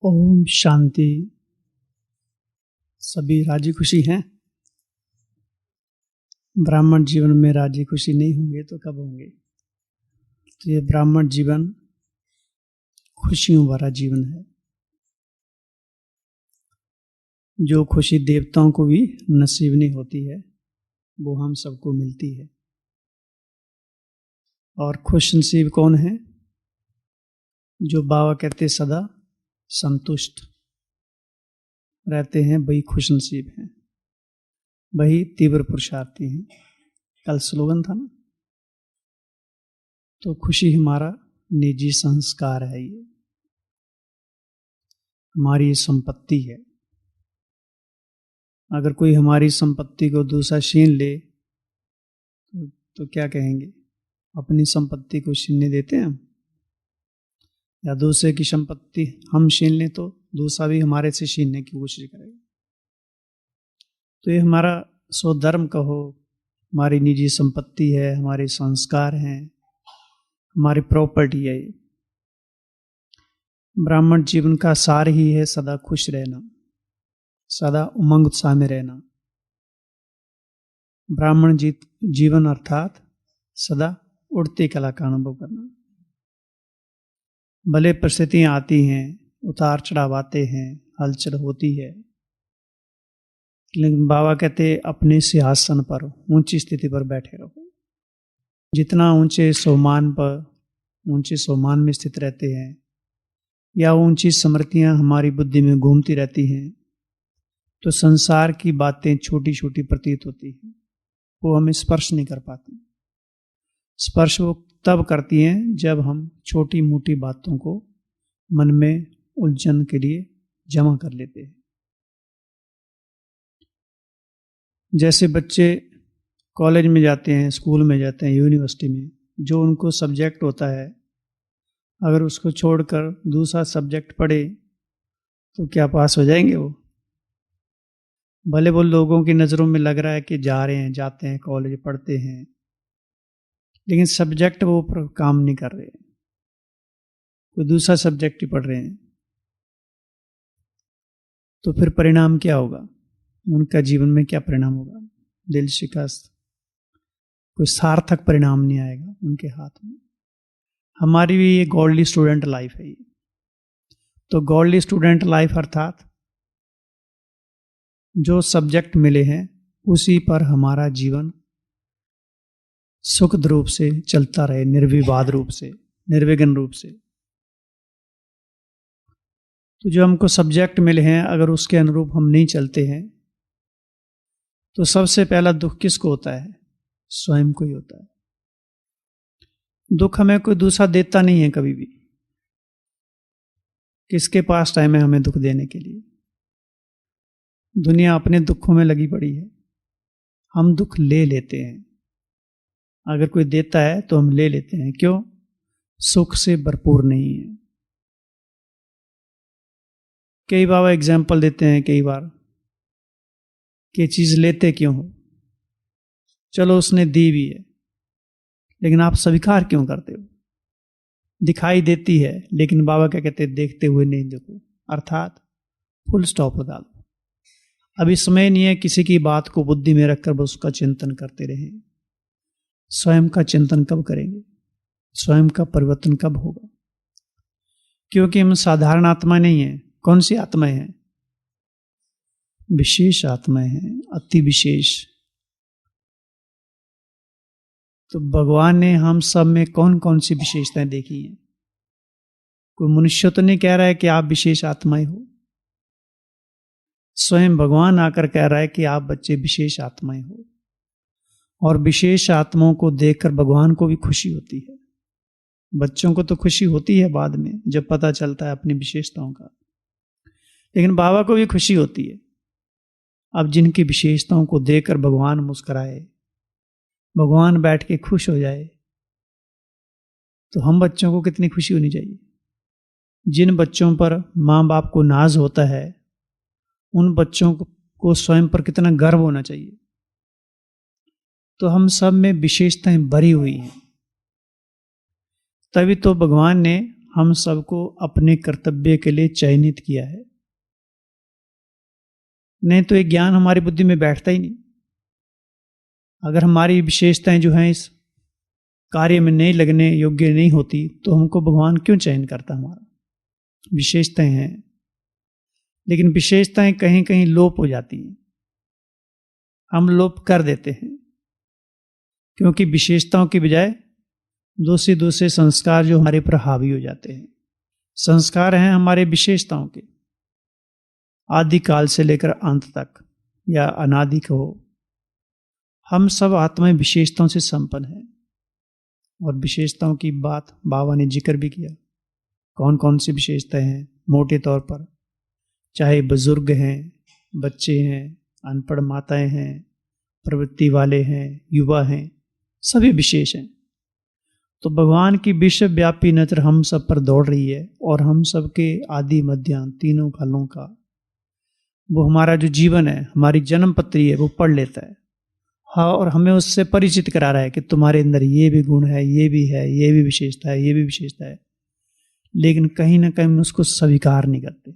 ओम शांति। सभी राजी खुशी हैं। ब्राह्मण जीवन में राजी खुशी नहीं होंगे तो कब होंगे। तो ये ब्राह्मण जीवन खुशियों भरा जीवन है। जो खुशी देवताओं को भी नसीब नहीं होती है वो हम सबको मिलती है। और खुश नसीब कौन है? जो बाबा कहते सदा संतुष्ट रहते हैं, वही खुश नसीब हैं, वही तीव्र पुरुषार्थी हैं। कल स्लोगन था ना। तो खुशी हमारा निजी संस्कार है, ये हमारी संपत्ति है। अगर कोई हमारी संपत्ति को दूसरा छीन ले तो क्या कहेंगे? अपनी संपत्ति को छीनने देते हैं हम, या दूसरे की संपत्ति हम छीन लें तो दूसरा भी हमारे से छीनने की कोशिश करेगा। तो ये हमारा स्वधर्म कहो, हमारी निजी संपत्ति है, हमारे संस्कार हैं, हमारी प्रॉपर्टी है। ये ब्राह्मण जीवन का सार ही है सदा खुश रहना, सदा उमंग उत्साह में रहना। ब्राह्मण जीवन अर्थात सदा उड़ती कला का अनुभव करना। भले परिस्थितियां आती हैं, उतार चढ़ाव आते हैं, हलचल होती है, लेकिन बाबा कहते अपने सिंहासन पर ऊंची स्थिति पर बैठे रहो। जितना ऊंचे सोमान में स्थित रहते हैं या ऊंची स्मृतियां हमारी बुद्धि में घूमती रहती हैं तो संसार की बातें छोटी छोटी प्रतीत होती हैं, वो हमें स्पर्श नहीं कर पाती। स्पर्श वो तब करती हैं जब हम छोटी मोटी बातों को मन में उलझन के लिए जमा कर लेते हैं। जैसे बच्चे कॉलेज में जाते हैं, स्कूल में जाते हैं, यूनिवर्सिटी में, जो उनको सब्जेक्ट होता है अगर उसको छोड़कर दूसरा सब्जेक्ट पढ़े तो क्या पास हो जाएंगे वो? भले वो लोगों की नज़रों में लग रहा है कि जाते हैं कॉलेज पढ़ते हैं, लेकिन सब्जेक्ट वो पर काम नहीं कर रहे, कोई दूसरा सब्जेक्ट ही पढ़ रहे हैं। तो फिर परिणाम क्या होगा? उनका जीवन में क्या परिणाम होगा? दिल शिकस्त, कोई सार्थक परिणाम नहीं आएगा उनके हाथ में। हमारी भी ये गॉडली स्टूडेंट लाइफ है। ये तो गॉडली स्टूडेंट लाइफ अर्थात जो सब्जेक्ट मिले हैं उसी पर हमारा जीवन सुखद रूप से चलता रहे, निर्विवाद रूप से, निर्विघ्न रूप से। तो जो हमको सब्जेक्ट मिले हैं अगर उसके अनुरूप हम नहीं चलते हैं तो सबसे पहला दुख किसको होता है? स्वयं को ही होता है। दुख हमें कोई दूसरा देता नहीं है कभी भी। किसके पास टाइम है हमें दुख देने के लिए? दुनिया अपने दुखों में लगी पड़ी है, हम दुख ले लेते हैं। अगर कोई देता है तो हम ले लेते हैं। क्यों? सुख से भरपूर नहीं है। कई बाबा एग्जाम्पल देते हैं कई बार कि चीज लेते क्यों हो? चलो उसने दी भी है, लेकिन आप स्वीकार क्यों करते हो? दिखाई देती है, लेकिन बाबा क्या कहते हैं? देखते हुए नहीं देखो, अर्थात फुल स्टॉप लगा दो। अभी समय नहीं है किसी की बात को बुद्धि में रखकर बस उसका चिंतन करते रहें। स्वयं का चिंतन कब करेंगे? स्वयं का परिवर्तन कब होगा? क्योंकि हम साधारण आत्मा नहीं है। कौन सी आत्माएं हैं? विशेष आत्माएं हैं, अति विशेष। तो भगवान ने हम सब में कौन कौन सी विशेषताएं देखी हैं? कोई मनुष्य तो नहीं कह रहा है कि आप विशेष आत्माएं हो। स्वयं भगवान आकर कह रहा है कि आप बच्चे विशेष आत्माएं हो। और विशेष आत्माओं को देखकर भगवान को भी खुशी होती है। बच्चों को तो खुशी होती है बाद में जब पता चलता है अपनी विशेषताओं का, लेकिन बाबा को भी खुशी होती है। अब जिनकी विशेषताओं को देखकर भगवान मुस्कुराए, भगवान बैठ के खुश हो जाए, तो हम बच्चों को कितनी खुशी होनी चाहिए। जिन बच्चों पर माँ बाप को नाज होता है उन बच्चों को स्वयं पर कितना गर्व होना चाहिए। तो हम सब में विशेषताएं भरी हुई हैं, तभी तो भगवान ने हम सबको अपने कर्तव्य के लिए चयनित किया है, नहीं तो ये ज्ञान हमारी बुद्धि में बैठता ही नहीं। अगर हमारी विशेषताएं जो हैं इस कार्य में नहीं लगने योग्य नहीं होती तो हमको भगवान क्यों चयन करता? हमारा विशेषताएं हैं, लेकिन विशेषताएं कहीं कहीं लोप हो जाती हैं, हम लोप कर देते हैं, क्योंकि विशेषताओं की बजाय दूसरे दूसरे संस्कार जो हमारे पर हावी हो जाते हैं। संस्कार हैं हमारे विशेषताओं के, आदि काल से लेकर अंत तक या अनादि को हम सब आत्माएं विशेषताओं से संपन्न हैं। और विशेषताओं की बात बाबा ने जिक्र भी किया, कौन कौन सी विशेषताएं हैं। मोटे तौर पर चाहे बुजुर्ग हैं, बच्चे हैं, अनपढ़ माताएं हैं, प्रवृत्ति वाले हैं, युवा हैं, सभी विशेष हैं। तो भगवान की विश्वव्यापी नजर हम सब पर दौड़ रही है और हम सब के आदि मध्यान्ह तीनों कालों का वो हमारा जो जीवन है, हमारी जन्म पत्री है, वो पढ़ लेता है। हाँ, और हमें उससे परिचित करा रहा है कि तुम्हारे अंदर ये भी गुण है, ये भी है, ये भी विशेषता है, ये भी विशेषता है। लेकिन कहीं ना कहीं हम उसको स्वीकार नहीं करते।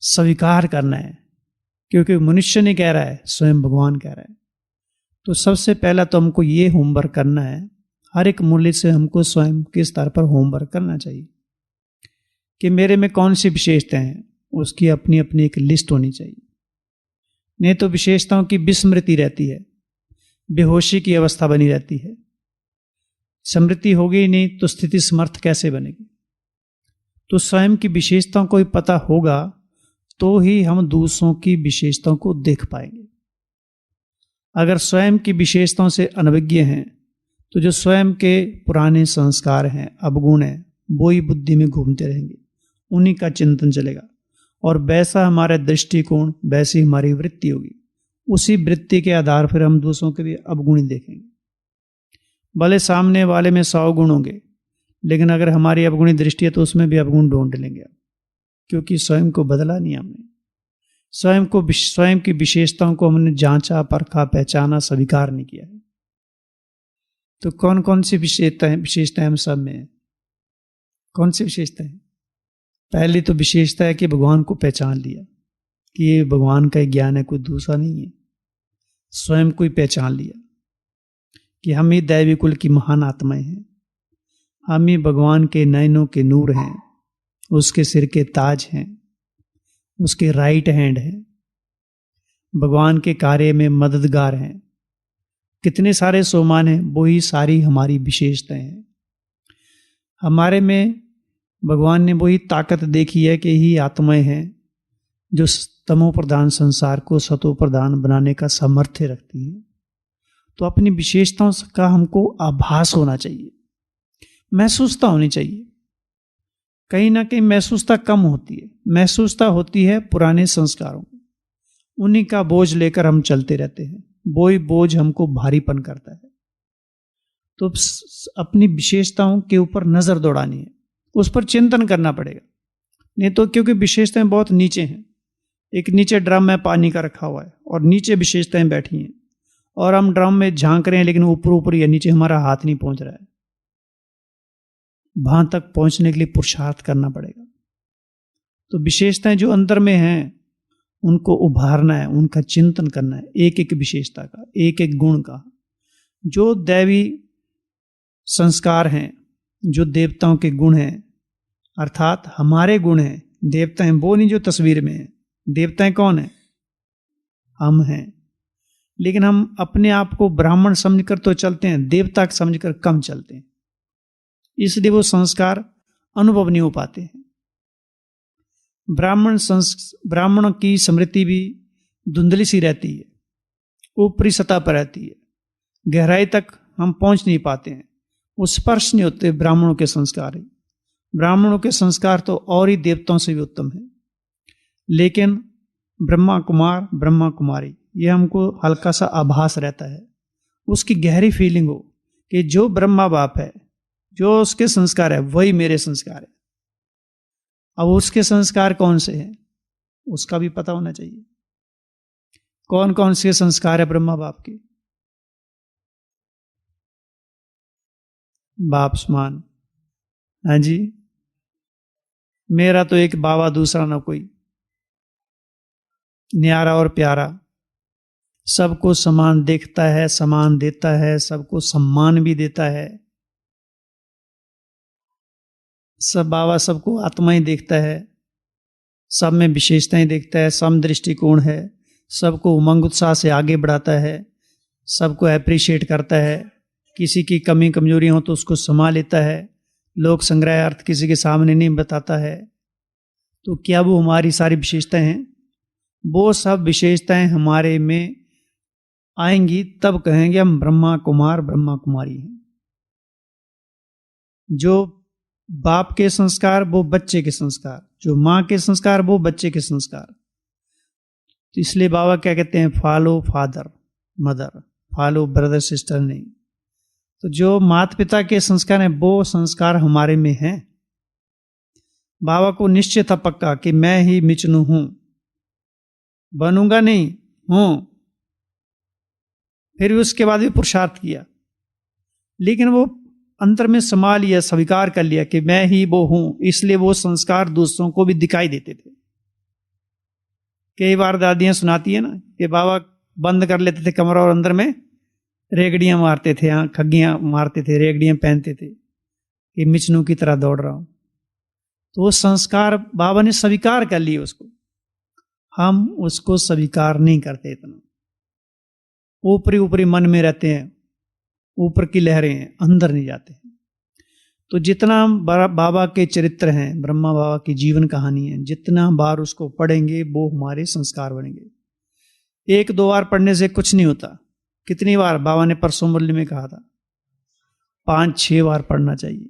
स्वीकार करना है, क्योंकि मनुष्य नहीं कह रहा है, स्वयं भगवान कह रहा है। तो सबसे पहला तो हमको ये होमवर्क करना है, हर एक मूल्य से हमको स्वयं के स्तर पर होमवर्क करना चाहिए कि मेरे में कौन सी विशेषताएं हैं, उसकी अपनी अपनी एक लिस्ट होनी चाहिए। नहीं तो विशेषताओं की विस्मृति रहती है, बेहोशी की अवस्था बनी रहती है। स्मृति होगी ही नहीं तो स्थिति समर्थ कैसे बनेगी? तो स्वयं की विशेषताओं को ही पता होगा तो ही हम दूसरों की विशेषताओं को देख पाएंगे। अगर स्वयं की विशेषताओं से अनभिज्ञ हैं तो जो स्वयं के पुराने संस्कार हैं, अवगुण हैं, वो ही बुद्धि में घूमते रहेंगे, उन्हीं का चिंतन चलेगा और वैसा हमारा दृष्टिकोण, वैसी हमारी वृत्ति होगी। उसी वृत्ति के आधार पर हम दूसरों के भी अवगुण देखेंगे। भले सामने वाले में 100 गुण होंगे, लेकिन अगर हमारी अवगुणी दृष्टि है तो उसमें भी अवगुण ढूंढ लेंगे, क्योंकि स्वयं को बदला नहीं हमने। स्वयं की विशेषताओं को हमने जांचा, परखा, पहचाना, स्वीकार नहीं किया है। तो कौन कौन सी विशेषताएं हम सब में है? कौन सी विशेषता है? पहली तो विशेषता है कि भगवान को पहचान लिया कि ये भगवान का ज्ञान है, कोई दूसरा नहीं है। स्वयं को ही पहचान लिया कि हम ही दैवी कुल की महान आत्माएं हैं, हम ही भगवान के नयनों के नूर हैं, उसके सिर के ताज हैं, उसके राइट हैंड हैं, भगवान के कार्य में मददगार हैं। कितने सारे सोमान हैं, वो ही सारी हमारी विशेषताएं हैं। हमारे में भगवान ने वही ताकत देखी है कि ही आत्माएं हैं जो तमो प्रधान संसार को सतो प्रधान बनाने का सामर्थ्य रखती हैं। तो अपनी विशेषताओं का हमको आभास होना चाहिए, महसूसता होनी चाहिए। कहीं ना कहीं महसूसता कम होती है, महसूसता होती है पुराने संस्कारों, उन्हीं का बोझ लेकर हम चलते रहते हैं, वो ही बोझ हमको भारीपन करता है। तो अपनी विशेषताओं के ऊपर नजर दौड़ानी है, उस पर चिंतन करना पड़ेगा। नहीं तो क्योंकि विशेषताएं बहुत नीचे हैं, एक नीचे ड्रम में पानी का रखा हुआ है और नीचे विशेषताएं बैठी हैं, और हम ड्रम में झांक रहे हैं लेकिन ऊपर ऊपर या नीचे हमारा हाथ नहीं पहुंच रहा है। वहां तक पहुंचने के लिए पुरुषार्थ करना पड़ेगा। तो विशेषताएं जो अंदर में हैं उनको उभारना है, उनका चिंतन करना है, एक एक विशेषता का, एक एक गुण का। जो दैवी संस्कार हैं, जो देवताओं के गुण हैं, अर्थात हमारे गुण हैं, देवता हैं वो नहीं जो तस्वीर में है। देवताएं कौन है? हम हैं। लेकिन हम अपने आप को ब्राह्मण समझकर तो चलते हैं, देवता समझकर कम चलते हैं, इसलिए वो संस्कार अनुभव नहीं हो पाते हैं। ब्राह्मण की स्मृति भी धुंधली सी रहती है, ऊपरी सतह पर रहती है, गहराई तक हम पहुंच नहीं पाते हैं, वो स्पर्श नहीं होते ब्राह्मणों के संस्कार ही। ब्राह्मणों के संस्कार तो और ही देवताओं से भी उत्तम है। लेकिन ब्रह्मा कुमार, ब्रह्मा कुमारी, ये हमको हल्का सा आभास रहता है, उसकी गहरी फीलिंग हो कि जो ब्रह्मा बाप है, जो उसके संस्कार है, वही मेरे संस्कार है। अब उसके संस्कार कौन से हैं उसका भी पता होना चाहिए। कौन कौन से संस्कार है ब्रह्मा बाप के? बाप समान, हाँ जी, मेरा तो एक बाबा दूसरा ना कोई, न्यारा और प्यारा, सबको समान देखता है, समान देता है, सबको सम्मान भी देता है। सब बाबा सबको आत्मा ही देखता है, सब में विशेषताएं देखता है, सम दृष्टिकोण है, सबको उमंग उत्साह से आगे बढ़ाता है, सबको अप्रिशिएट करता है, किसी की कमी कमजोरी हो तो उसको समा लेता है, लोक संग्रह अर्थ किसी के सामने नहीं बताता है। तो क्या वो हमारी सारी विशेषताएं हैं? वो सब विशेषताएं हमारे में आएंगी तब कहेंगे हम ब्रह्मा कुमार ब्रह्मा कुमारी हैं। जो बाप के संस्कार वो बच्चे के संस्कार, जो माँ के संस्कार वो बच्चे के संस्कार। तो इसलिए बाबा क्या कहते हैं, follow father mother, follow brother sister नहीं। तो जो माता पिता के संस्कार हैं वो संस्कार हमारे में हैं। बाबा को निश्चय था पक्का कि मैं ही मिचनू हूं, बनूंगा नहीं हूं। फिर भी उसके बाद भी पुरुषार्थ किया, लेकिन वो अंतर में समा लिया, स्वीकार कर लिया कि मैं ही वो हूं। इसलिए वो संस्कार दूसरों को भी दिखाई देते थे। कई बार दादियां सुनाती है ना कि बाबा बंद कर लेते थे कमरा और अंदर में रेगड़ियां मारते थे, खग्गियां मारते थे, रेगड़ियां पहनते थे कि मिचनू की तरह दौड़ रहा हूं। तो वो संस्कार बाबा ने स्वीकार कर लिए उसको, हम उसको स्वीकार नहीं करते। इतना ऊपरी ऊपरी मन में रहते हैं, ऊपर की लहरें हैं, अंदर नहीं जाते हैं। तो जितना बाबा के चरित्र हैं, ब्रह्मा बाबा की जीवन कहानी है, जितना बार उसको पढ़ेंगे वो हमारे संस्कार बनेंगे। एक दो बार पढ़ने से कुछ नहीं होता। कितनी बार बाबा ने परसों मुरली में कहा था, 5-6 बार पढ़ना चाहिए।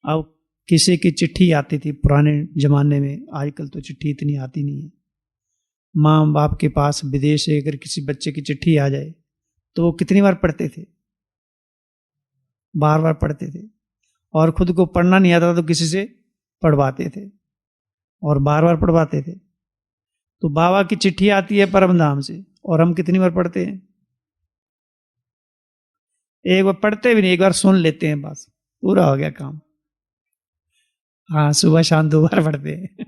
अब किसी की चिट्ठी आती थी पुराने जमाने में, आजकल तो चिट्ठी इतनी आती नहीं है। माँ बाप के पास विदेश से अगर किसी बच्चे की चिट्ठी आ जाए तो वो कितनी बार पढ़ते थे, बार बार पढ़ते थे। और खुद को पढ़ना नहीं आता तो किसी से पढ़वाते थे और बार बार पढ़वाते थे। तो बाबा की चिट्ठी आती है परम धाम से और हम कितनी बार पढ़ते हैं? एक बार पढ़ते भी नहीं, एक बार सुन लेते हैं, बस पूरा हो गया काम। हाँ, सुबह शाम 2 बार पढ़ते हैं।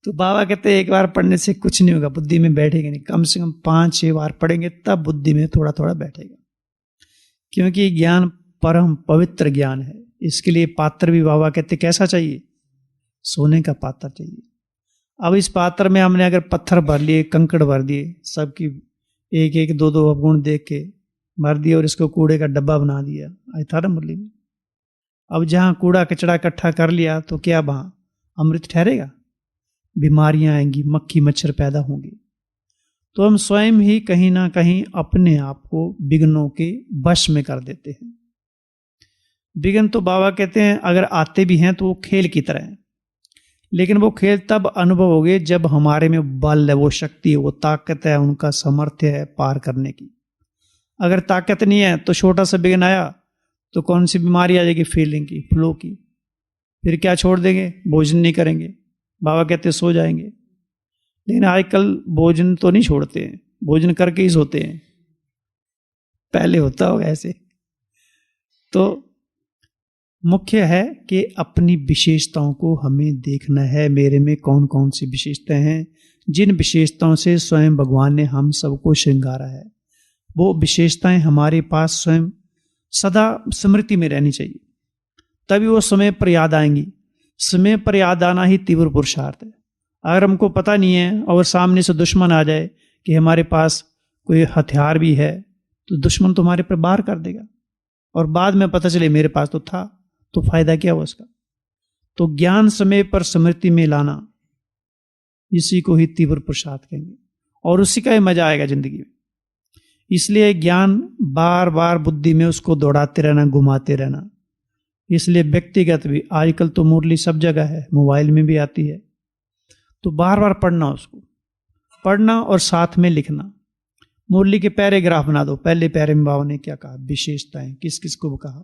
तो बाबा कहते हैं एक बार पढ़ने से कुछ नहीं होगा, बुद्धि में बैठेगा नहीं। कम से कम 5-6 बार पढ़ेंगे तब बुद्धि में थोड़ा थोड़ा बैठेगा, क्योंकि ज्ञान परम पवित्र ज्ञान है। इसके लिए पात्र भी बाबा कहते कैसा चाहिए, सोने का पात्र चाहिए। अब इस पात्र में हमने अगर पत्थर भर लिए, कंकड़ भर दिए, सबकी एक एक 2-2 अवगुण देख के भर दिए और इसको कूड़े का डब्बा बना दिया, आई था ना मुरली में। अब जहां कूड़ा कचड़ा इकट्ठा कर लिया तो क्या वहां अमृत ठहरेगा? बीमारियां आएंगी, मक्खी मच्छर पैदा होंगे। तो हम स्वयं ही कहीं ना कहीं अपने आप को विघ्नों के वश में कर देते हैं। विघ्न तो बाबा कहते हैं अगर आते भी हैं तो वो खेल की तरह है, लेकिन वो खेल तब अनुभव होगे जब हमारे में बल है, वो शक्ति है, वो ताकत है, उनका सामर्थ्य है पार करने की। अगर ताकत नहीं है तो छोटा सा विघ्न आया तो कौन सी बीमारी आ जाएगी, फीलिंग की, फ्लो की। फिर क्या छोड़ देंगे, भोजन नहीं करेंगे, बाबा कहते सो जाएंगे। लेकिन आजकल भोजन तो नहीं छोड़ते हैं, भोजन करके ही सोते हैं। पहले होता होगा ऐसे। तो मुख्य है कि अपनी विशेषताओं को हमें देखना है, मेरे में कौन कौन सी विशेषताएं हैं, जिन विशेषताओं से स्वयं भगवान ने हम सबको श्रृंगारा है। वो विशेषताएं हमारे पास स्वयं सदा स्मृति में रहनी चाहिए, तभी वो समय पर याद आएंगी। समय पर याद आना ही तीव्र पुरुषार्थ है। अगर हमको पता नहीं है और सामने से दुश्मन आ जाए कि हमारे पास कोई हथियार भी है, तो दुश्मन तुम्हारे पर वार कर देगा और बाद में पता चले मेरे पास तो था, तो फायदा क्या हुआ उसका। तो ज्ञान समय पर स्मृति में लाना, इसी को ही तीव्र पुरुषार्थ कहेंगे और उसी का ही मजा आएगा जिंदगी में। इसलिए ज्ञान बार बार बुद्धि में उसको दौड़ाते रहना, घुमाते रहना। इसलिए व्यक्तिगत भी, आजकल तो मुरली सब जगह है, मोबाइल में भी आती है, तो बार बार पढ़ना, उसको पढ़ना और साथ में लिखना। मुरली के पैराग्राफ बना दो। पहले पैरे में बाबा ने क्या कहा, विशेषताएं किस किस को कहा।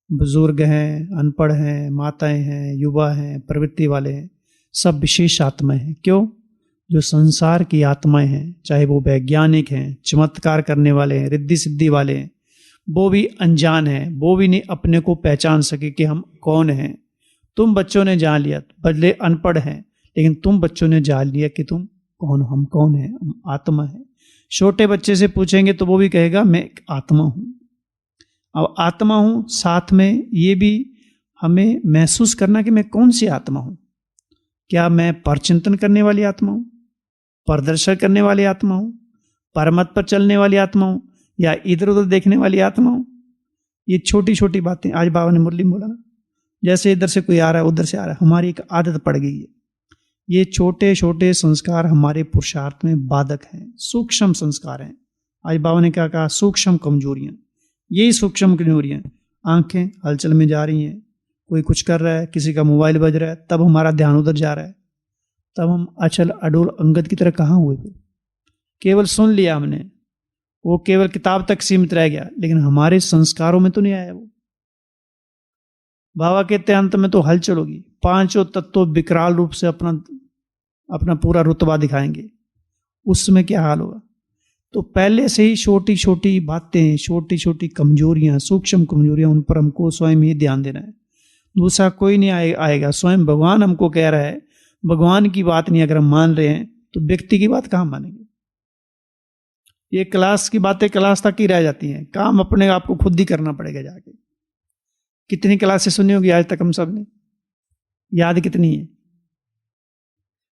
बुजुर्ग हैं, अनपढ़ हैं, माताएं हैं, युवा हैं, प्रवृत्ति वाले हैं, सब विशेष आत्माएं हैं। क्यों? जो संसार की आत्माएं हैं, चाहे वो वैज्ञानिक हैं, चमत्कार करने वाले हैं, रिद्धि सिद्धि वाले हैं, वो भी अनजान है, वो भी नहीं अपने को पहचान सके कि हम कौन हैं। तुम बच्चों ने जान लिया, बदले अनपढ़ हैं, लेकिन तुम बच्चों ने जान लिया कि तुम कौन, हम कौन हैं, हम आत्मा है। छोटे बच्चे से पूछेंगे तो वो भी कहेगा मैं एक आत्मा हूं। अब आत्मा हूं, साथ में ये भी हमें महसूस करना कि मैं कौन सी आत्मा हूं। क्या मैं परचिंतन करने वाली आत्मा हूं, प्रदर्शन करने वाली आत्मा हूं, परमत पर चलने वाली आत्मा हूं, या इधर उधर देखने वाली आत्मा हूं। ये छोटी छोटी बातें आज बाबा ने मुरली में बोला ना, जैसे इधर से कोई आ रहा है उधर से आ रहा है, हमारी एक आदत पड़ गई है। ये छोटे छोटे संस्कार हमारे पुरुषार्थ में बाधक हैं, सूक्ष्म संस्कार हैं। आज बाबा ने क्या कहा, सूक्ष्म कमजोरियां। यही सूक्ष्म कमजोरियां, आंखें हलचल में जा रही हैं, कोई कुछ कर रहा है, किसी का मोबाइल बज रहा है, तब हमारा ध्यान उधर जा रहा है, तब हम अचल अडोल अंगद की तरह कहाँ हुए थे। केवल सुन लिया हमने, वो केवल किताब तक सीमित रह गया, लेकिन हमारे संस्कारों में तो नहीं आया वो। बाबा कहते अंत में तो हलचल होगी, पांचों तत्व विकराल रूप से अपना पूरा रुतबा दिखाएंगे, उसमें क्या हाल होगा। तो पहले से ही छोटी छोटी बातें, छोटी छोटी कमजोरियां, सूक्ष्म कमजोरियां, उन पर हमको स्वयं ही ध्यान देना है। दूसरा कोई नहीं आएगा, स्वयं भगवान हमको कह रहा है। भगवान की बात नहीं अगर हम मान रहे हैं तो व्यक्ति की बात कहां मानेंगे। ये क्लास की बातें क्लास तक ही रह जाती हैं, काम अपने आप को खुद ही करना पड़ेगा जाके। कितनी क्लासेस सुनी होगी आज तक हम सब ने, याद कितनी है।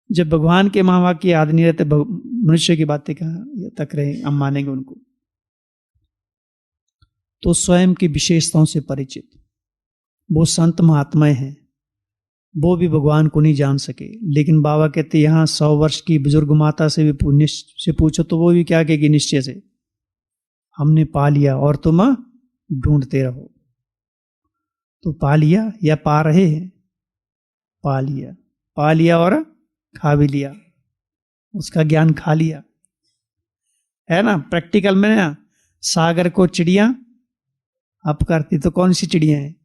जब भगवान के महावाक्य की याद नहीं रहते, मनुष्य की बातें कहां तक रहे हम मानेंगे उनको। तो स्वयं की विशेषताओं से परिचित वो संत महात्माएं हैं, वो भी भगवान को नहीं जान सके। लेकिन बाबा कहते यहां 100 वर्ष की बुजुर्ग माता से भी पुण्य से पूछो तो वो भी क्या कहेगी, निश्चय से हमने पा लिया और तुम ढूंढते रहो। तो पा लिया या पा रहे हैं, पा लिया और खा भी लिया, उसका ज्ञान खा लिया है ना। प्रैक्टिकल में ना, सागर को चिड़िया अप करती तो कौन सी चिड़िया है,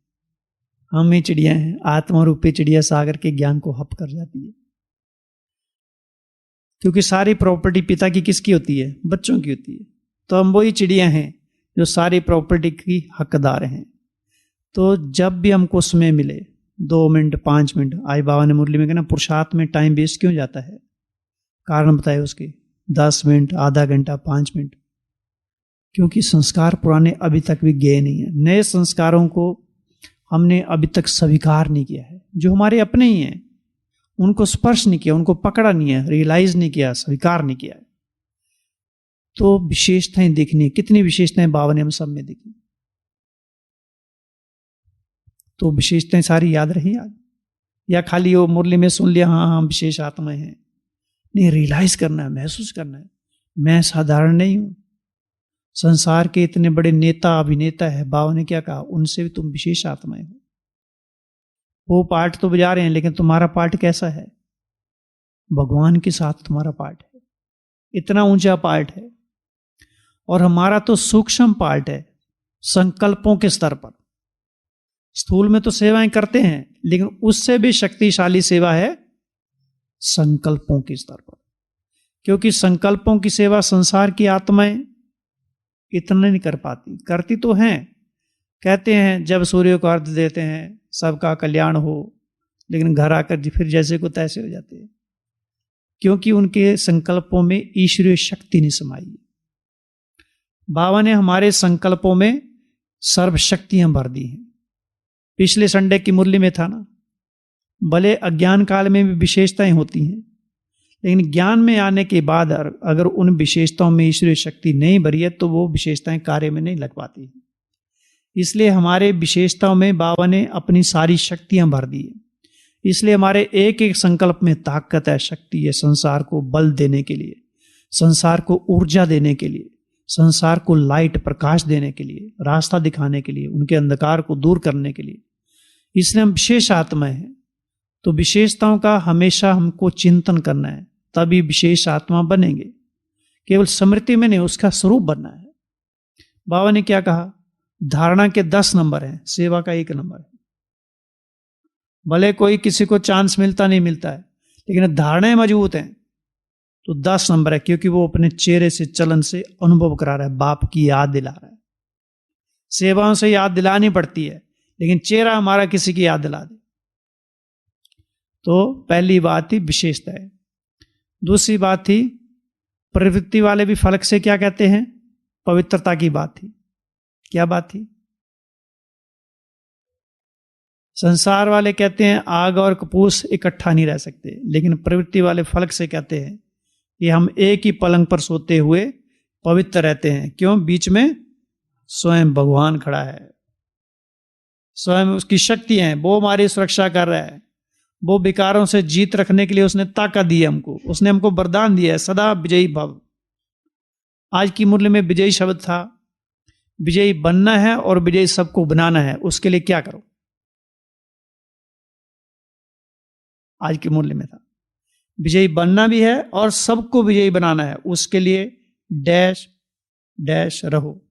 हम ही चिड़िया हैं। आत्मा रूपी चिड़िया सागर के ज्ञान को हप कर जाती है, क्योंकि सारी प्रॉपर्टी पिता की किसकी होती है, बच्चों की होती है। तो हम वही चिड़िया हैं जो सारी प्रॉपर्टी की हकदार हैं। तो जब भी हमको समय मिले, 2 मिनट 5 मिनट, आज बाबा ने मुरली में कहना पुरुषार्थ में टाइम वेस्ट क्यों जाता है, कारण बताए उसके। 10 मिनट, आधा घंटा, 5 मिनट, क्योंकि संस्कार पुराने अभी तक भी गए नहीं है। नए संस्कारों को हमने अभी तक स्वीकार नहीं किया है, जो हमारे अपने ही हैं उनको स्पर्श नहीं किया, उनको पकड़ा नहीं है, रियलाइज नहीं किया, स्वीकार नहीं किया। तो विशेषताएं देखनी, कितनी विशेषताएं बाबा ने हम सब में देखी। तो विशेषताएं सारी याद रही आज, या खाली वो मुरली में सुन लिया हाँ हम विशेष आत्माएं हैं। नहीं, रियलाइज करना है, महसूस करना है। मैं साधारण नहीं हूं, संसार के इतने बड़े नेता अभिनेता है, बाबा ने क्या कहा, उनसे भी तुम विशेष आत्माएं हो। वो पार्ट तो बजा रहे हैं, लेकिन तुम्हारा पार्ट कैसा है, भगवान के साथ तुम्हारा पार्ट है, इतना ऊंचा पार्ट है। और हमारा तो सूक्ष्म पार्ट है, संकल्पों के स्तर पर। स्थूल में तो सेवाएं करते हैं, लेकिन उससे भी शक्तिशाली सेवा है संकल्पों के स्तर पर। क्योंकि संकल्पों की सेवा संसार की आत्माएं इतना नहीं कर पाती, करती तो हैं। कहते हैं जब सूर्य को अर्घ्य देते हैं सबका कल्याण हो, लेकिन घर आकर फिर जैसे को तैसे हो जाते हैं, क्योंकि उनके संकल्पों में ईश्वरीय शक्ति नहीं समाई। बाबा ने हमारे संकल्पों में सर्वशक्तियां भर दी हैं। पिछले संडे की मुरली में था ना, भले अज्ञान काल में भी विशेषताएं होती हैं, लेकिन ज्ञान में आने के बाद अगर उन विशेषताओं में ईश्वरीय शक्ति नहीं भरी है तो वो विशेषताएं कार्य में नहीं लग पाती। इसलिए हमारे विशेषताओं में बाबा ने अपनी सारी शक्तियां भर दी है। इसलिए हमारे एक एक संकल्प में ताकत है, शक्ति है, संसार को बल देने के लिए, संसार को ऊर्जा देने के लिए, संसार को लाइट प्रकाश देने के लिए, रास्ता दिखाने के लिए, उनके अंधकार को दूर करने के लिए। इसलिए हम विशेष आत्मा हैं। तो विशेषताओं का हमेशा हमको चिंतन करना है, तभी विशेष आत्मा बनेंगे। केवल स्मृति में नहीं, उसका स्वरूप बनना है। बाबा ने क्या कहा, धारणा के 10 नंबर हैं, सेवा का 1 नंबर है। भले कोई किसी को चांस मिलता नहीं मिलता है, लेकिन धारणाएं मजबूत हैं तो 10 नंबर है, क्योंकि वो अपने चेहरे से, चलन से अनुभव करा रहा है, बाप की याद दिला रहा है। सेवाओं से याद दिलानी पड़ती है, लेकिन चेहरा हमारा किसी की याद दिला दे। तो पहली बात थी विशेषताएं। दूसरी बात थी प्रवृत्ति वाले भी फलक से क्या कहते हैं, पवित्रता की बात थी। क्या बात थी? संसार वाले कहते हैं आग और कपूस इकट्ठा नहीं रह सकते, लेकिन प्रवृत्ति वाले फलक से कहते हैं कि हम एक ही पलंग पर सोते हुए पवित्र रहते हैं। क्यों? बीच में स्वयं भगवान खड़ा है, स्वयं उसकी शक्ति है, वो हमारी सुरक्षा कर रहा है। वो विकारों से जीत रखने के लिए उसने ताकत दी है हमको, उसने हमको वरदान दिया है सदा विजयी भव। आज की मुरली में विजयी शब्द था, विजयी बनना है और विजयी सबको बनाना है। उसके लिए क्या करो? आज की मुरली में था विजयी बनना भी है और सबको विजयी बनाना है। उसके लिए डैश डैश रहो।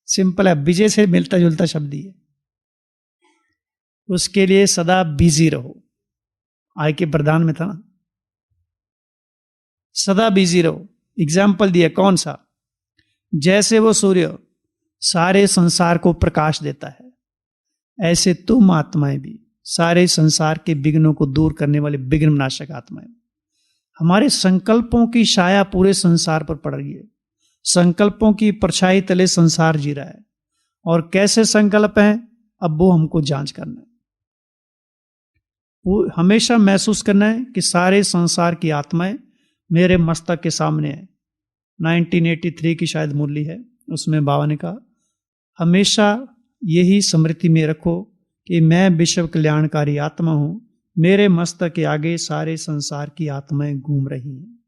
सिंपल है, विजय से मिलता जुलता शब्द ही है। उसके लिए सदा बिजी रहो। आज के प्रधान में था ना, सदा बिजी रहो। एग्जाम्पल दिया, कौन सा? जैसे वो सूर्य सारे संसार को प्रकाश देता है, ऐसे तुम आत्माएं भी सारे संसार के विघ्नों को दूर करने वाले विघ्न विनाशक आत्माएं। हमारे संकल्पों की छाया पूरे संसार पर पड़ रही है। संकल्पों की परछाई तले संसार जी रहा है। और कैसे संकल्प हैं, अब वो हमको जांच करना है। वो हमेशा महसूस करना है कि सारे संसार की आत्माएं मेरे मस्तक के सामने है। 1983 की शायद मुरली है, उसमें बाबा ने कहा हमेशा यही स्मृति में रखो कि मैं विश्व कल्याणकारी आत्मा हूं, मेरे मस्तक के आगे सारे संसार की आत्माएं घूम रही हैं।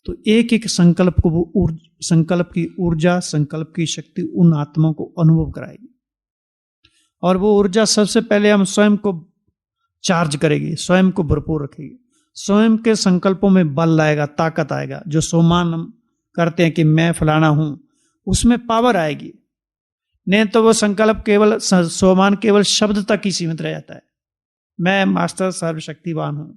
तो एक एक संकल्प को वो संकल्प की ऊर्जा, संकल्प की शक्ति उन आत्माओं को अनुभव कराएगी। और वो ऊर्जा सबसे पहले हम स्वयं को चार्ज करेगी, स्वयं को भरपूर रखेगी। स्वयं के संकल्पों में बल लाएगा, ताकत आएगा। जो सोमान हम करते हैं कि मैं फलाना हूं, उसमें पावर आएगी। नहीं तो वो संकल्प केवल सोमान केवल शब्द तक ही सीमित रह जाता है, मैं मास्टर सर्वशक्तिवान हूं।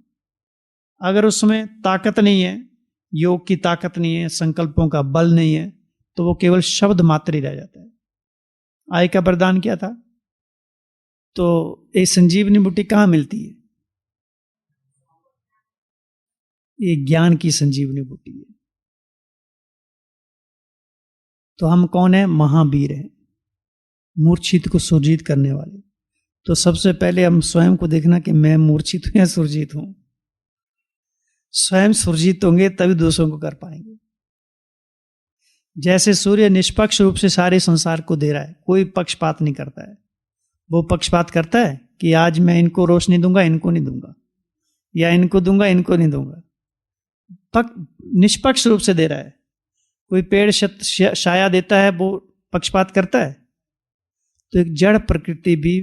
अगर उसमें ताकत नहीं है, योग की ताकत नहीं है, संकल्पों का बल नहीं है, तो वो केवल शब्द मात्र ही रह जाता है। आय का वरदान क्या था? तो ये संजीवनी बूटी कहां मिलती है? ये ज्ञान की संजीवनी बूटी है। तो हम कौन है? महावीर हैं, मूर्छित को सुरजीत करने वाले। तो सबसे पहले हम स्वयं को देखना कि मैं मूर्छित हूं या सुरजीत हूं। स्वयं सुरजीत होंगे तभी दूसरों को कर पाएंगे। जैसे सूर्य निष्पक्ष रूप से सारे संसार को दे रहा है, कोई पक्षपात नहीं करता है। वो पक्षपात करता है कि आज मैं इनको रोशनी दूंगा, इनको नहीं दूंगा, या इनको दूंगा, इनको नहीं दूंगा। निष्पक्ष रूप से दे रहा है। कोई पेड़ छाया देता है, वो पक्षपात करता है? तो एक जड़ प्रकृति भी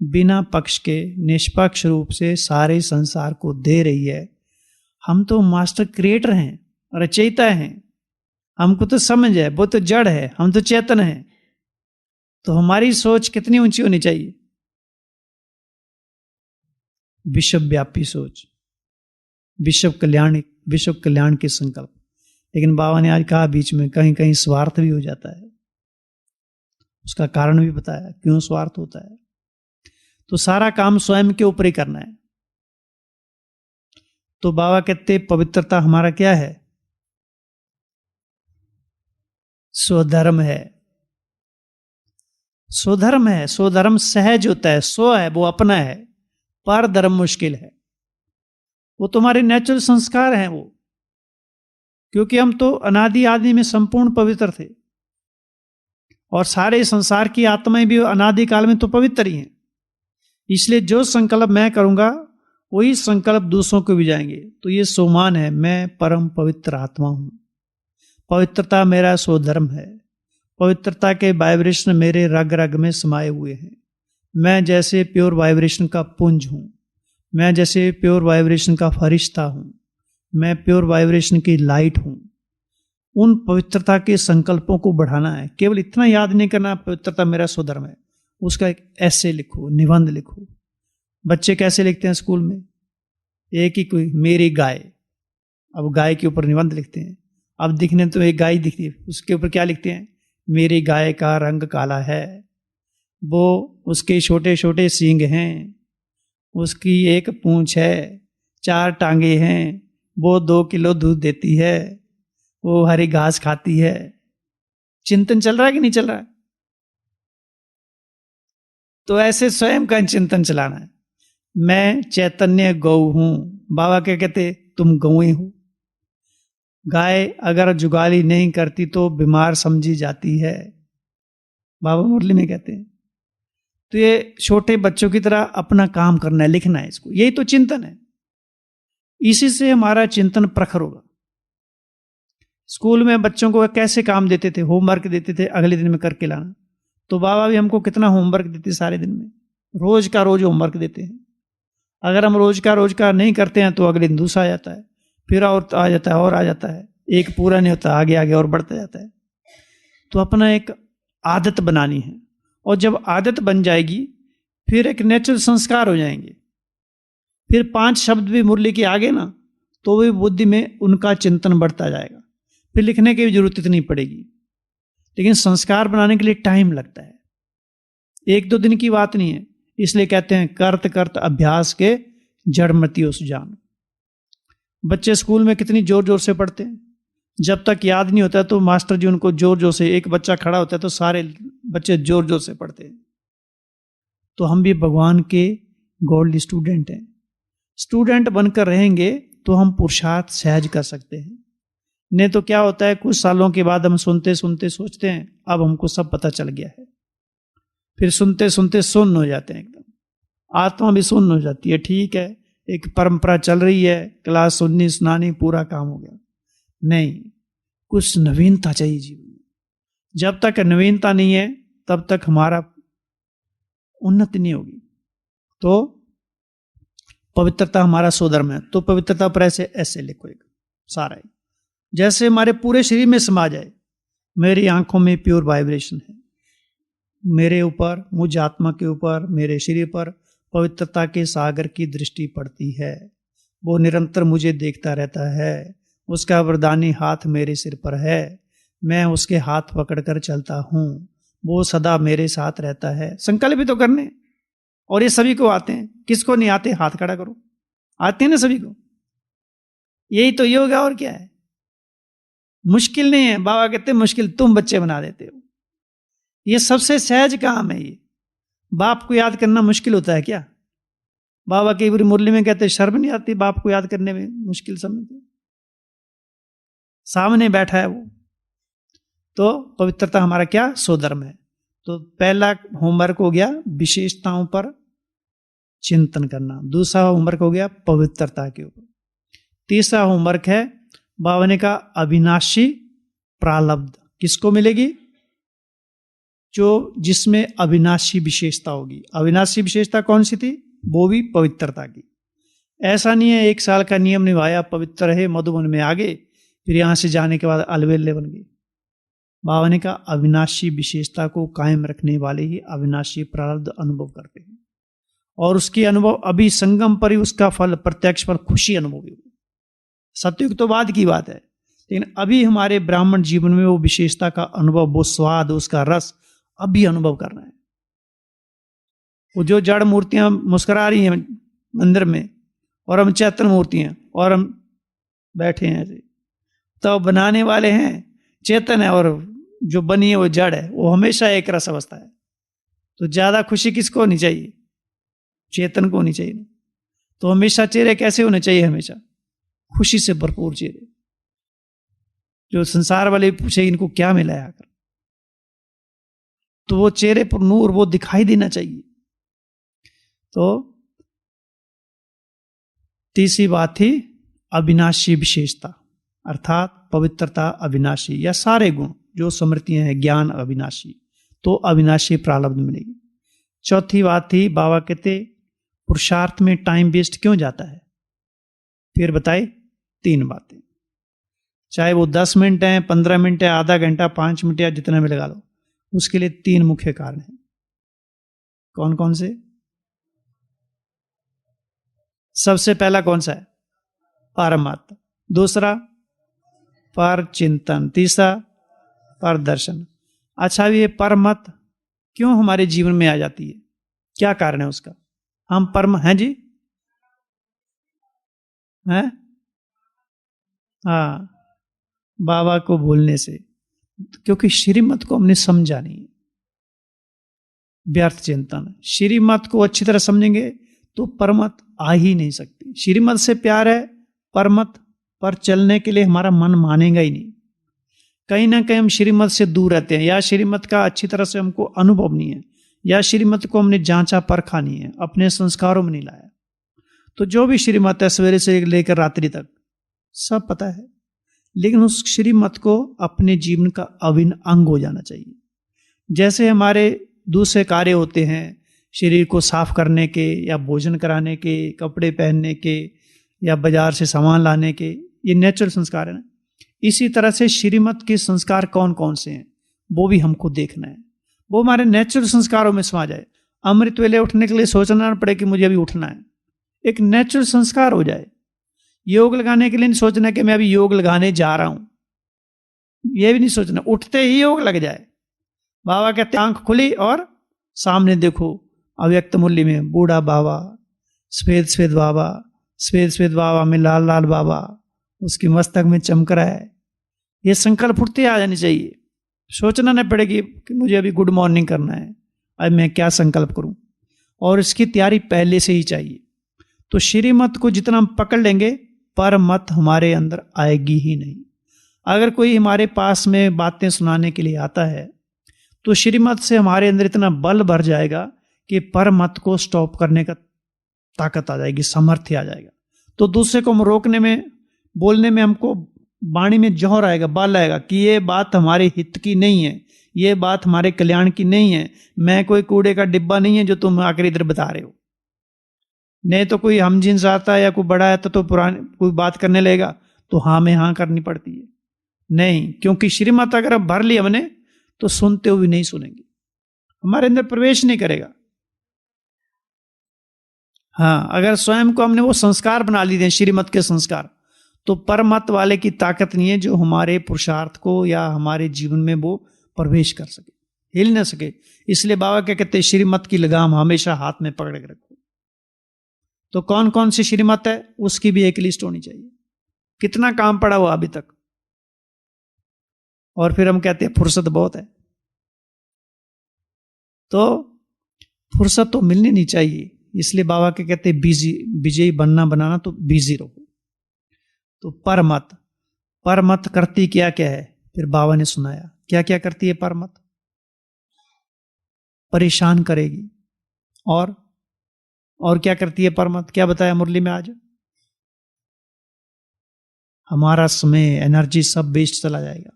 बिना पक्ष के निष्पक्ष रूप से सारे संसार को दे रही है। हम तो मास्टर क्रिएटर हैं, रचयिता हैं। हमको तो समझ है, वो तो जड़ है, हम तो चेतन हैं। तो हमारी सोच कितनी ऊंची होनी चाहिए? विश्वव्यापी सोच, विश्व कल्याण के संकल्प। लेकिन बाबा ने आज कहा बीच में कहीं कहीं स्वार्थ भी हो जाता है। उसका कारण भी बताया क्यों स्वार्थ होता है। तो सारा काम स्वयं के ऊपर ही करना है। तो बाबा कहते पवित्रता हमारा क्या है? स्वधर्म है। स्वधर्म है। स्वधर्म सहज होता है, स्व है, वो अपना है। पर धर्म मुश्किल है। वो तुम्हारे नेचुरल संस्कार हैं वो, क्योंकि हम तो अनादि आदि में संपूर्ण पवित्र थे और सारे संसार की आत्माएं भी अनादि काल में तो पवित्र ही हैं। इसलिए जो संकल्प मैं करूंगा वही संकल्प दूसरों को भी जाएंगे। तो ये सोमान है, मैं परम पवित्र आत्मा हूं। पवित्रता मेरा स्वधर्म है। पवित्रता के वाइब्रेशन मेरे रग रग में समाये हुए हैं। मैं जैसे प्योर वाइब्रेशन का पुंज हूं, मैं जैसे प्योर वाइब्रेशन का फरिश्ता हूं, मैं प्योर वाइब्रेशन की लाइट हूं। उन पवित्रता के संकल्पों को बढ़ाना है। केवल इतना याद नहीं करना पवित्रता मेरा स्वधर्म है। उसका एक ऐसे लिखो, निबंध लिखो। बच्चे कैसे लिखते हैं स्कूल में? एक ही कोई मेरी गाय, अब गाय के ऊपर निबंध लिखते हैं। अब दिखने तो एक गाय दिखती है, उसके ऊपर क्या लिखते हैं, मेरी गाय का रंग काला है, वो उसके छोटे छोटे सींग हैं, उसकी एक पूंछ है, 4 टांगे हैं, वो 2 किलो दूध देती है, वो हरी घास खाती है। चिंतन चल रहा है कि नहीं चल रहा है? तो ऐसे स्वयं का चिंतन चलाना है। मैं चैतन्य गौ हूं। बाबा क्या कहते, तुम गौएं हो। गाय अगर जुगाली नहीं करती तो बीमार समझी जाती है, बाबा मुरली में कहते हैं। तो ये छोटे बच्चों की तरह अपना काम करना है, लिखना है इसको, यही तो चिंतन है। इसी से हमारा चिंतन प्रखर होगा। स्कूल में बच्चों को कैसे काम देते थे, होमवर्क देते थे, अगले दिन में करके लाना। तो बाबा भी हमको कितना होमवर्क देते सारे दिन में, रोज का रोज होमवर्क देते हैं। अगर हम रोज का नहीं करते हैं तो अगले दिन दूसरा आ जाता है, फिर और आ जाता है, और आ जाता है, एक पूरा नहीं होता, आगे आगे और बढ़ता जाता है। तो अपना एक आदत बनानी है, और जब आदत बन जाएगी फिर एक नेचुरल संस्कार हो जाएंगे। फिर 5 शब्द भी मुरली के आगे ना, तो भी बुद्धि में उनका चिंतन बढ़ता जाएगा, फिर लिखने की भी जरूरत नहीं पड़ेगी। लेकिन संस्कार बनाने के लिए टाइम लगता है, 1-2 दिन की बात नहीं है। इसलिए कहते हैं करत करत अभ्यास के जड़मतियों सुजान। बच्चे स्कूल में कितनी जोर जोर से पढ़ते हैं, जब तक याद नहीं होता तो मास्टर जी उनको जोर जोर से, एक बच्चा खड़ा होता है तो सारे बच्चे जोर जोर से पढ़ते हैं। तो हम भी भगवान के गोल्ड स्टूडेंट हैं। स्टूडेंट बनकर रहेंगे तो हम पुरुषार्थ सहज कर सकते हैं। नहीं तो क्या होता है, कुछ सालों के बाद हम सुनते सुनते सोचते हैं अब हमको सब पता चल गया है, फिर सुनते सुनते सुन्न हो जाते हैं एकदम, आत्मा भी सुन्न हो जाती है। ठीक है, एक परंपरा चल रही है, क्लास सुननी सुनानी, पूरा काम हो गया। नहीं, कुछ नवीनता चाहिए जीवन में। जब तक नवीनता नहीं है तब तक हमारा उन्नति नहीं होगी। तो पवित्रता हमारा स्वधर्म है। तो पवित्रता पर ऐसे लिखो एक सारा ही, जैसे हमारे पूरे शरीर में समा जाए। मेरी आंखों में प्योर वाइब्रेशन है, मेरे ऊपर, मुझ आत्मा के ऊपर, मेरे शरीर पर पवित्रता के सागर की दृष्टि पड़ती है। वो निरंतर मुझे देखता रहता है, उसका वरदानी हाथ मेरे सिर पर है, मैं उसके हाथ पकड़कर चलता हूं, वो सदा मेरे साथ रहता है। संकल्प भी तो करने, और ये सभी को आते हैं। किसको नहीं आते, हाथ खड़ा करो। आते हैं ना सभी को। यही तो योग है, और क्या है। मुश्किल नहीं है। बाबा कहते हैं मुश्किल तुम बच्चे बना देते हो। ये सबसे सहज काम है। ये बाप को याद करना मुश्किल होता है क्या? बाबा की पूरी मुरली में कहते शर्म नहीं आती बाप को याद करने में, मुश्किल समझते। सामने बैठा है वो। तो पवित्रता हमारा क्या स्वधर्म है। तो पहला होमवर्क हो गया विशेषताओं पर चिंतन करना, दूसरा होमवर्क हो गया पवित्रता के ऊपर, तीसरा होमवर्क है बाबा ने कहा अविनाशी प्रालब्ध। किसको मिलेगी? जो जिसमें अविनाशी विशेषता होगी। अविनाशी विशेषता कौन सी थी? वो भी पवित्रता की। ऐसा नहीं है 1 साल का नियम निभाया, पवित्र रहे, मधुबन में आ गए, फिर यहां से जाने के बाद अलवेले बन गए। बाबा ने कहा अविनाशी विशेषता को कायम रखने वाले ही अविनाशी प्रारब्ध अनुभव करते हैं, और उसकी अनुभव अभी संगम पर ही उसका फल, प्रत्यक्ष फल, खुशी अनुभव होगी। सतयुग तो बाद की बात है, लेकिन अभी हमारे ब्राह्मण जीवन में वो विशेषता का अनुभव, वो स्वाद, उसका रस अभी अनुभव करना है। वो जो जड़ मूर्तियां मुस्कुरा रही हैं मंदिर में, और हम चैतन्य मूर्ति हैं, और हम बैठे हैं ऐसे, तो बनाने वाले हैं चेतन है, और जो बनी है वो जड़ है। वो हमेशा एक रस अवस्था है। तो ज्यादा खुशी किसको होनी चाहिए? चेतन को होनी चाहिए। तो हमेशा चेहरे कैसे होने चाहिए? हमेशा खुशी से भरपूर चेहरे। जो संसार वाले पूछे इनको क्या मिला है आकर, तो वो चेहरे पर नूर वो दिखाई देना चाहिए। तो तीसरी बात थी अविनाशी विशेषता, अर्थात पवित्रता अविनाशी, या सारे गुण जो स्मृतियां हैं, ज्ञान अविनाशी, तो अविनाशी प्रारब्ध मिलेगी। चौथी बात थी बाबा कहते पुरुषार्थ में टाइम वेस्ट क्यों जाता है? फिर बताए 3 बातें, चाहे वो 10 मिनट है, 15 मिनट है, आधा घंटा, 5 मिनट, या जितना भी लगा लो, उसके लिए 3 मुख्य कारण हैं। कौन कौन से? सबसे पहला कौन सा है? पारमार्थ। दूसरा पर चिंतन, तीसरा पर दर्शन। अच्छा, ये परमत क्यों हमारे जीवन में आ जाती है, क्या कारण है उसका? हम परम हैं जी, हैं? हाँ, बाबा को भूलने से, क्योंकि श्रीमत को हमने समझा नहीं। व्यर्थ चिंतन, श्रीमत को अच्छी तरह समझेंगे तो परमत आ ही नहीं सकती। श्रीमत से प्यार है, परमत पर चलने के लिए हमारा मन मानेगा ही नहीं। कहीं ना कहीं हम श्रीमत से दूर रहते हैं, या श्रीमत का अच्छी तरह से हमको अनुभव नहीं है, या श्रीमत को हमने जांचा परखा नहीं है, अपने संस्कारों में नहीं लाया। तो जो भी श्रीमत है सवेरे से लेकर रात्रि तक सब पता है, लेकिन उस श्रीमत को अपने जीवन का अभिन्न अंग हो जाना चाहिए। जैसे हमारे दूसरे कार्य होते हैं, शरीर को साफ करने के, या भोजन कराने के, कपड़े पहनने के, या बाजार से सामान लाने के, ये नेचुरल संस्कार है ना। इसी तरह से श्रीमत के संस्कार कौन कौन से हैं वो भी हमको देखना है, वो हमारे नेचुरल संस्कारों में समा जाए। अमृत वेले उठने के लिए सोचना ना पड़े कि मुझे अभी उठना है, एक नेचुरल संस्कार हो जाए। योग लगाने के लिए नहीं सोचना कि मैं अभी योग लगाने जा रहा हूं, यह भी नहीं सोचना, उठते ही योग लग जाए। बाबा कहते आंख खुली और सामने देखो, अव्यक्त मूल्य में बूढ़ा बाबा, सफेद सफेद बाबा, सफेद सफेद बाबा में लाल लाल बाबा, उसके मस्तक में चमक रहा है। ये संकल्प उठते आ जाने चाहिए, सोचना न पड़ेगी कि मुझे अभी गुड मॉर्निंग करना है, अब मैं क्या संकल्प करूं, और इसकी तैयारी पहले से ही चाहिए। तो श्रीमत को जितना हम पकड़ लेंगे, परमत हमारे अंदर आएगी ही नहीं। अगर कोई हमारे पास में बातें सुनाने के लिए आता है तो श्रीमत से हमारे अंदर इतना बल भर जाएगा कि परमत को स्टॉप करने का ताकत आ जाएगी, सामर्थ्य आ जाएगा। तो दूसरे को हम रोकने में, बोलने में हमको वाणी में जौहर आएगा, बल आएगा कि ये बात हमारे हित की नहीं है, ये बात हमारे कल्याण की नहीं है, मैं कोई कूड़े का डिब्बा नहीं है जो तुम आकर इधर बता रहे हो। नहीं तो कोई हम जिन्स आता है या कोई बड़ा आता तो पुरानी कोई बात करने लगेगा तो हाँ में हाँ करनी पड़ती है। नहीं, क्योंकि श्रीमत अगर भर ली हमने तो सुनते हुए नहीं सुनेंगे, हमारे अंदर प्रवेश नहीं करेगा। हाँ, अगर स्वयं को हमने वो संस्कार बना लिए श्रीमत के संस्कार, तो परमत वाले की ताकत नहीं है जो हमारे पुरुषार्थ को या हमारे जीवन में वो प्रवेश कर सके, हिल न सके। इसलिए बाबा क्या कहते हैं, श्रीमत की लगाम हमेशा हाथ में पकड़ के रखो। तो कौन कौन सी श्रीमत है उसकी भी एक लिस्ट होनी चाहिए, कितना काम पड़ा हुआ अभी तक। और फिर हम कहते हैं फुर्सत बहुत है, तो फुर्सत तो मिलनी नहीं चाहिए। इसलिए बाबा के कहते हैं बिजी, विजयी बनना बनाना तो बिजी रहो। तो परमत, परमत करती क्या क्या है, फिर बाबा ने सुनाया क्या क्या करती है परमत। परेशान करेगी, और क्या करती है परमत, क्या बताया मुरली में आज, हमारा समय एनर्जी सब वेस्ट चला जाएगा।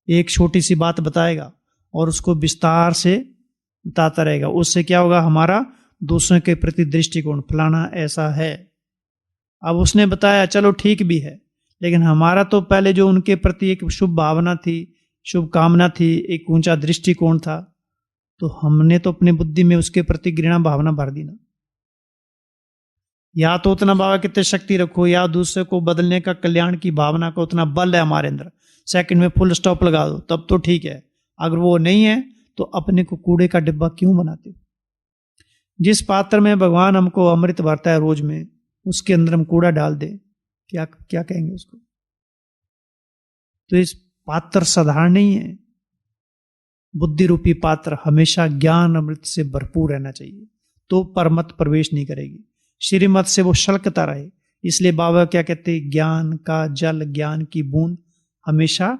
एक छोटी सी बात बताएगा और उसको विस्तार से बताता रहेगा, उससे क्या होगा, हमारा दूसरों के प्रति दृष्टिकोण फलाना ऐसा है। अब उसने बताया चलो ठीक भी है, लेकिन हमारा तो पहले जो उनके प्रति एक शुभ भावना थी, शुभ कामना थी, एक ऊंचा दृष्टिकोण था, तो हमने तो अपनी बुद्धि में उसके प्रति घृणा भावना भर दी ना। या तो उतना बाबा कितने शक्ति रखो, या दूसरे को बदलने का, कल्याण की भावना का उतना बल है हमारे अंदर, सेकंड में फुल स्टॉप लगा दो, तब तो ठीक है। अगर वो नहीं है तो अपने को कूड़े का डिब्बा क्यों बनाते हो। जिस पात्र में भगवान हमको अमृत भरता है रोज में, उसके अंदर हम कूड़ा डाल दे, क्या क्या कहेंगे उसको। तो इस पात्र साधारण नहीं है, बुद्धि रूपी पात्र हमेशा ज्ञान अमृत से भरपूर रहना चाहिए, तो परमत प्रवेश नहीं करेगी। श्रीमत से वो शल्कता रहे। इसलिए बाबा क्या कहते हैं, ज्ञान का जल, ज्ञान की बूंद हमेशा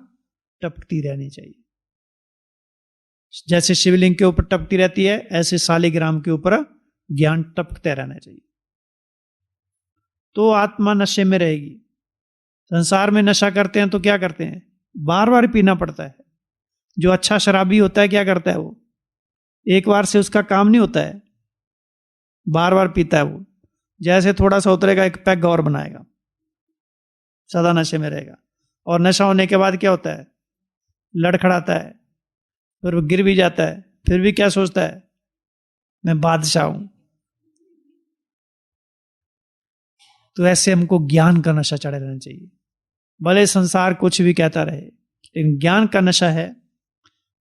टपकती रहनी चाहिए। जैसे शिवलिंग के ऊपर टपकती रहती है, ऐसे शालिग्राम के ऊपर ज्ञान टपकते रहना चाहिए, तो आत्मा नशे में रहेगी। संसार में नशा करते हैं तो क्या करते हैं, बार बार पीना पड़ता है। जो अच्छा शराबी होता है क्या करता है, वो एक बार से उसका काम नहीं होता है, बार बार पीता है वो। जैसे थोड़ा सा उतरेगा एक पैग और बनाएगा, सदा नशे में रहेगा। और नशा होने के बाद क्या होता है, लड़खड़ाता है, फिर वो गिर भी जाता है, फिर भी क्या सोचता है, मैं बादशाह हूं। तो ऐसे हमको ज्ञान का नशा चढ़े रहना चाहिए। भले संसार कुछ भी कहता रहे, लेकिन ज्ञान का नशा है।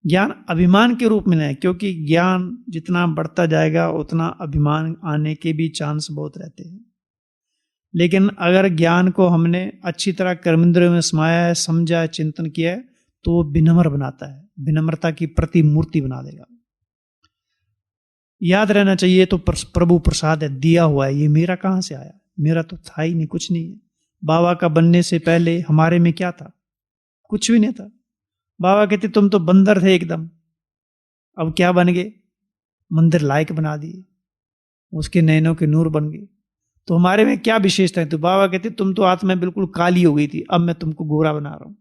ज्ञान अभिमान के रूप में नहीं, क्योंकि ज्ञान जितना बढ़ता जाएगा उतना अभिमान आने के भी चांस बहुत रहते हैं। लेकिन अगर ज्ञान को हमने अच्छी तरह कर्मेंद्रियों में समाया है, समझा है, चिंतन किया है, तो वो विनम्र बनाता है, विनम्रता की प्रतिमूर्ति बना देगा। याद रहना चाहिए तो प्रभु प्रसाद है, दिया हुआ है, ये मेरा कहां से आया, मेरा तो था ही नहीं, कुछ नहीं है। बाबा का बनने से पहले हमारे में क्या था, कुछ भी नहीं था। बाबा कहते तुम तो बंदर थे एकदम, अब क्या बन गए, मंदिर लायक बना दिए, उसके नैनों के नूर बन गए। तो हमारे में क्या विशेषता है, तो बाबा कहते तुम तो आत्मा बिल्कुल काली हो गई थी, अब मैं तुमको गोरा बना रहा हूं।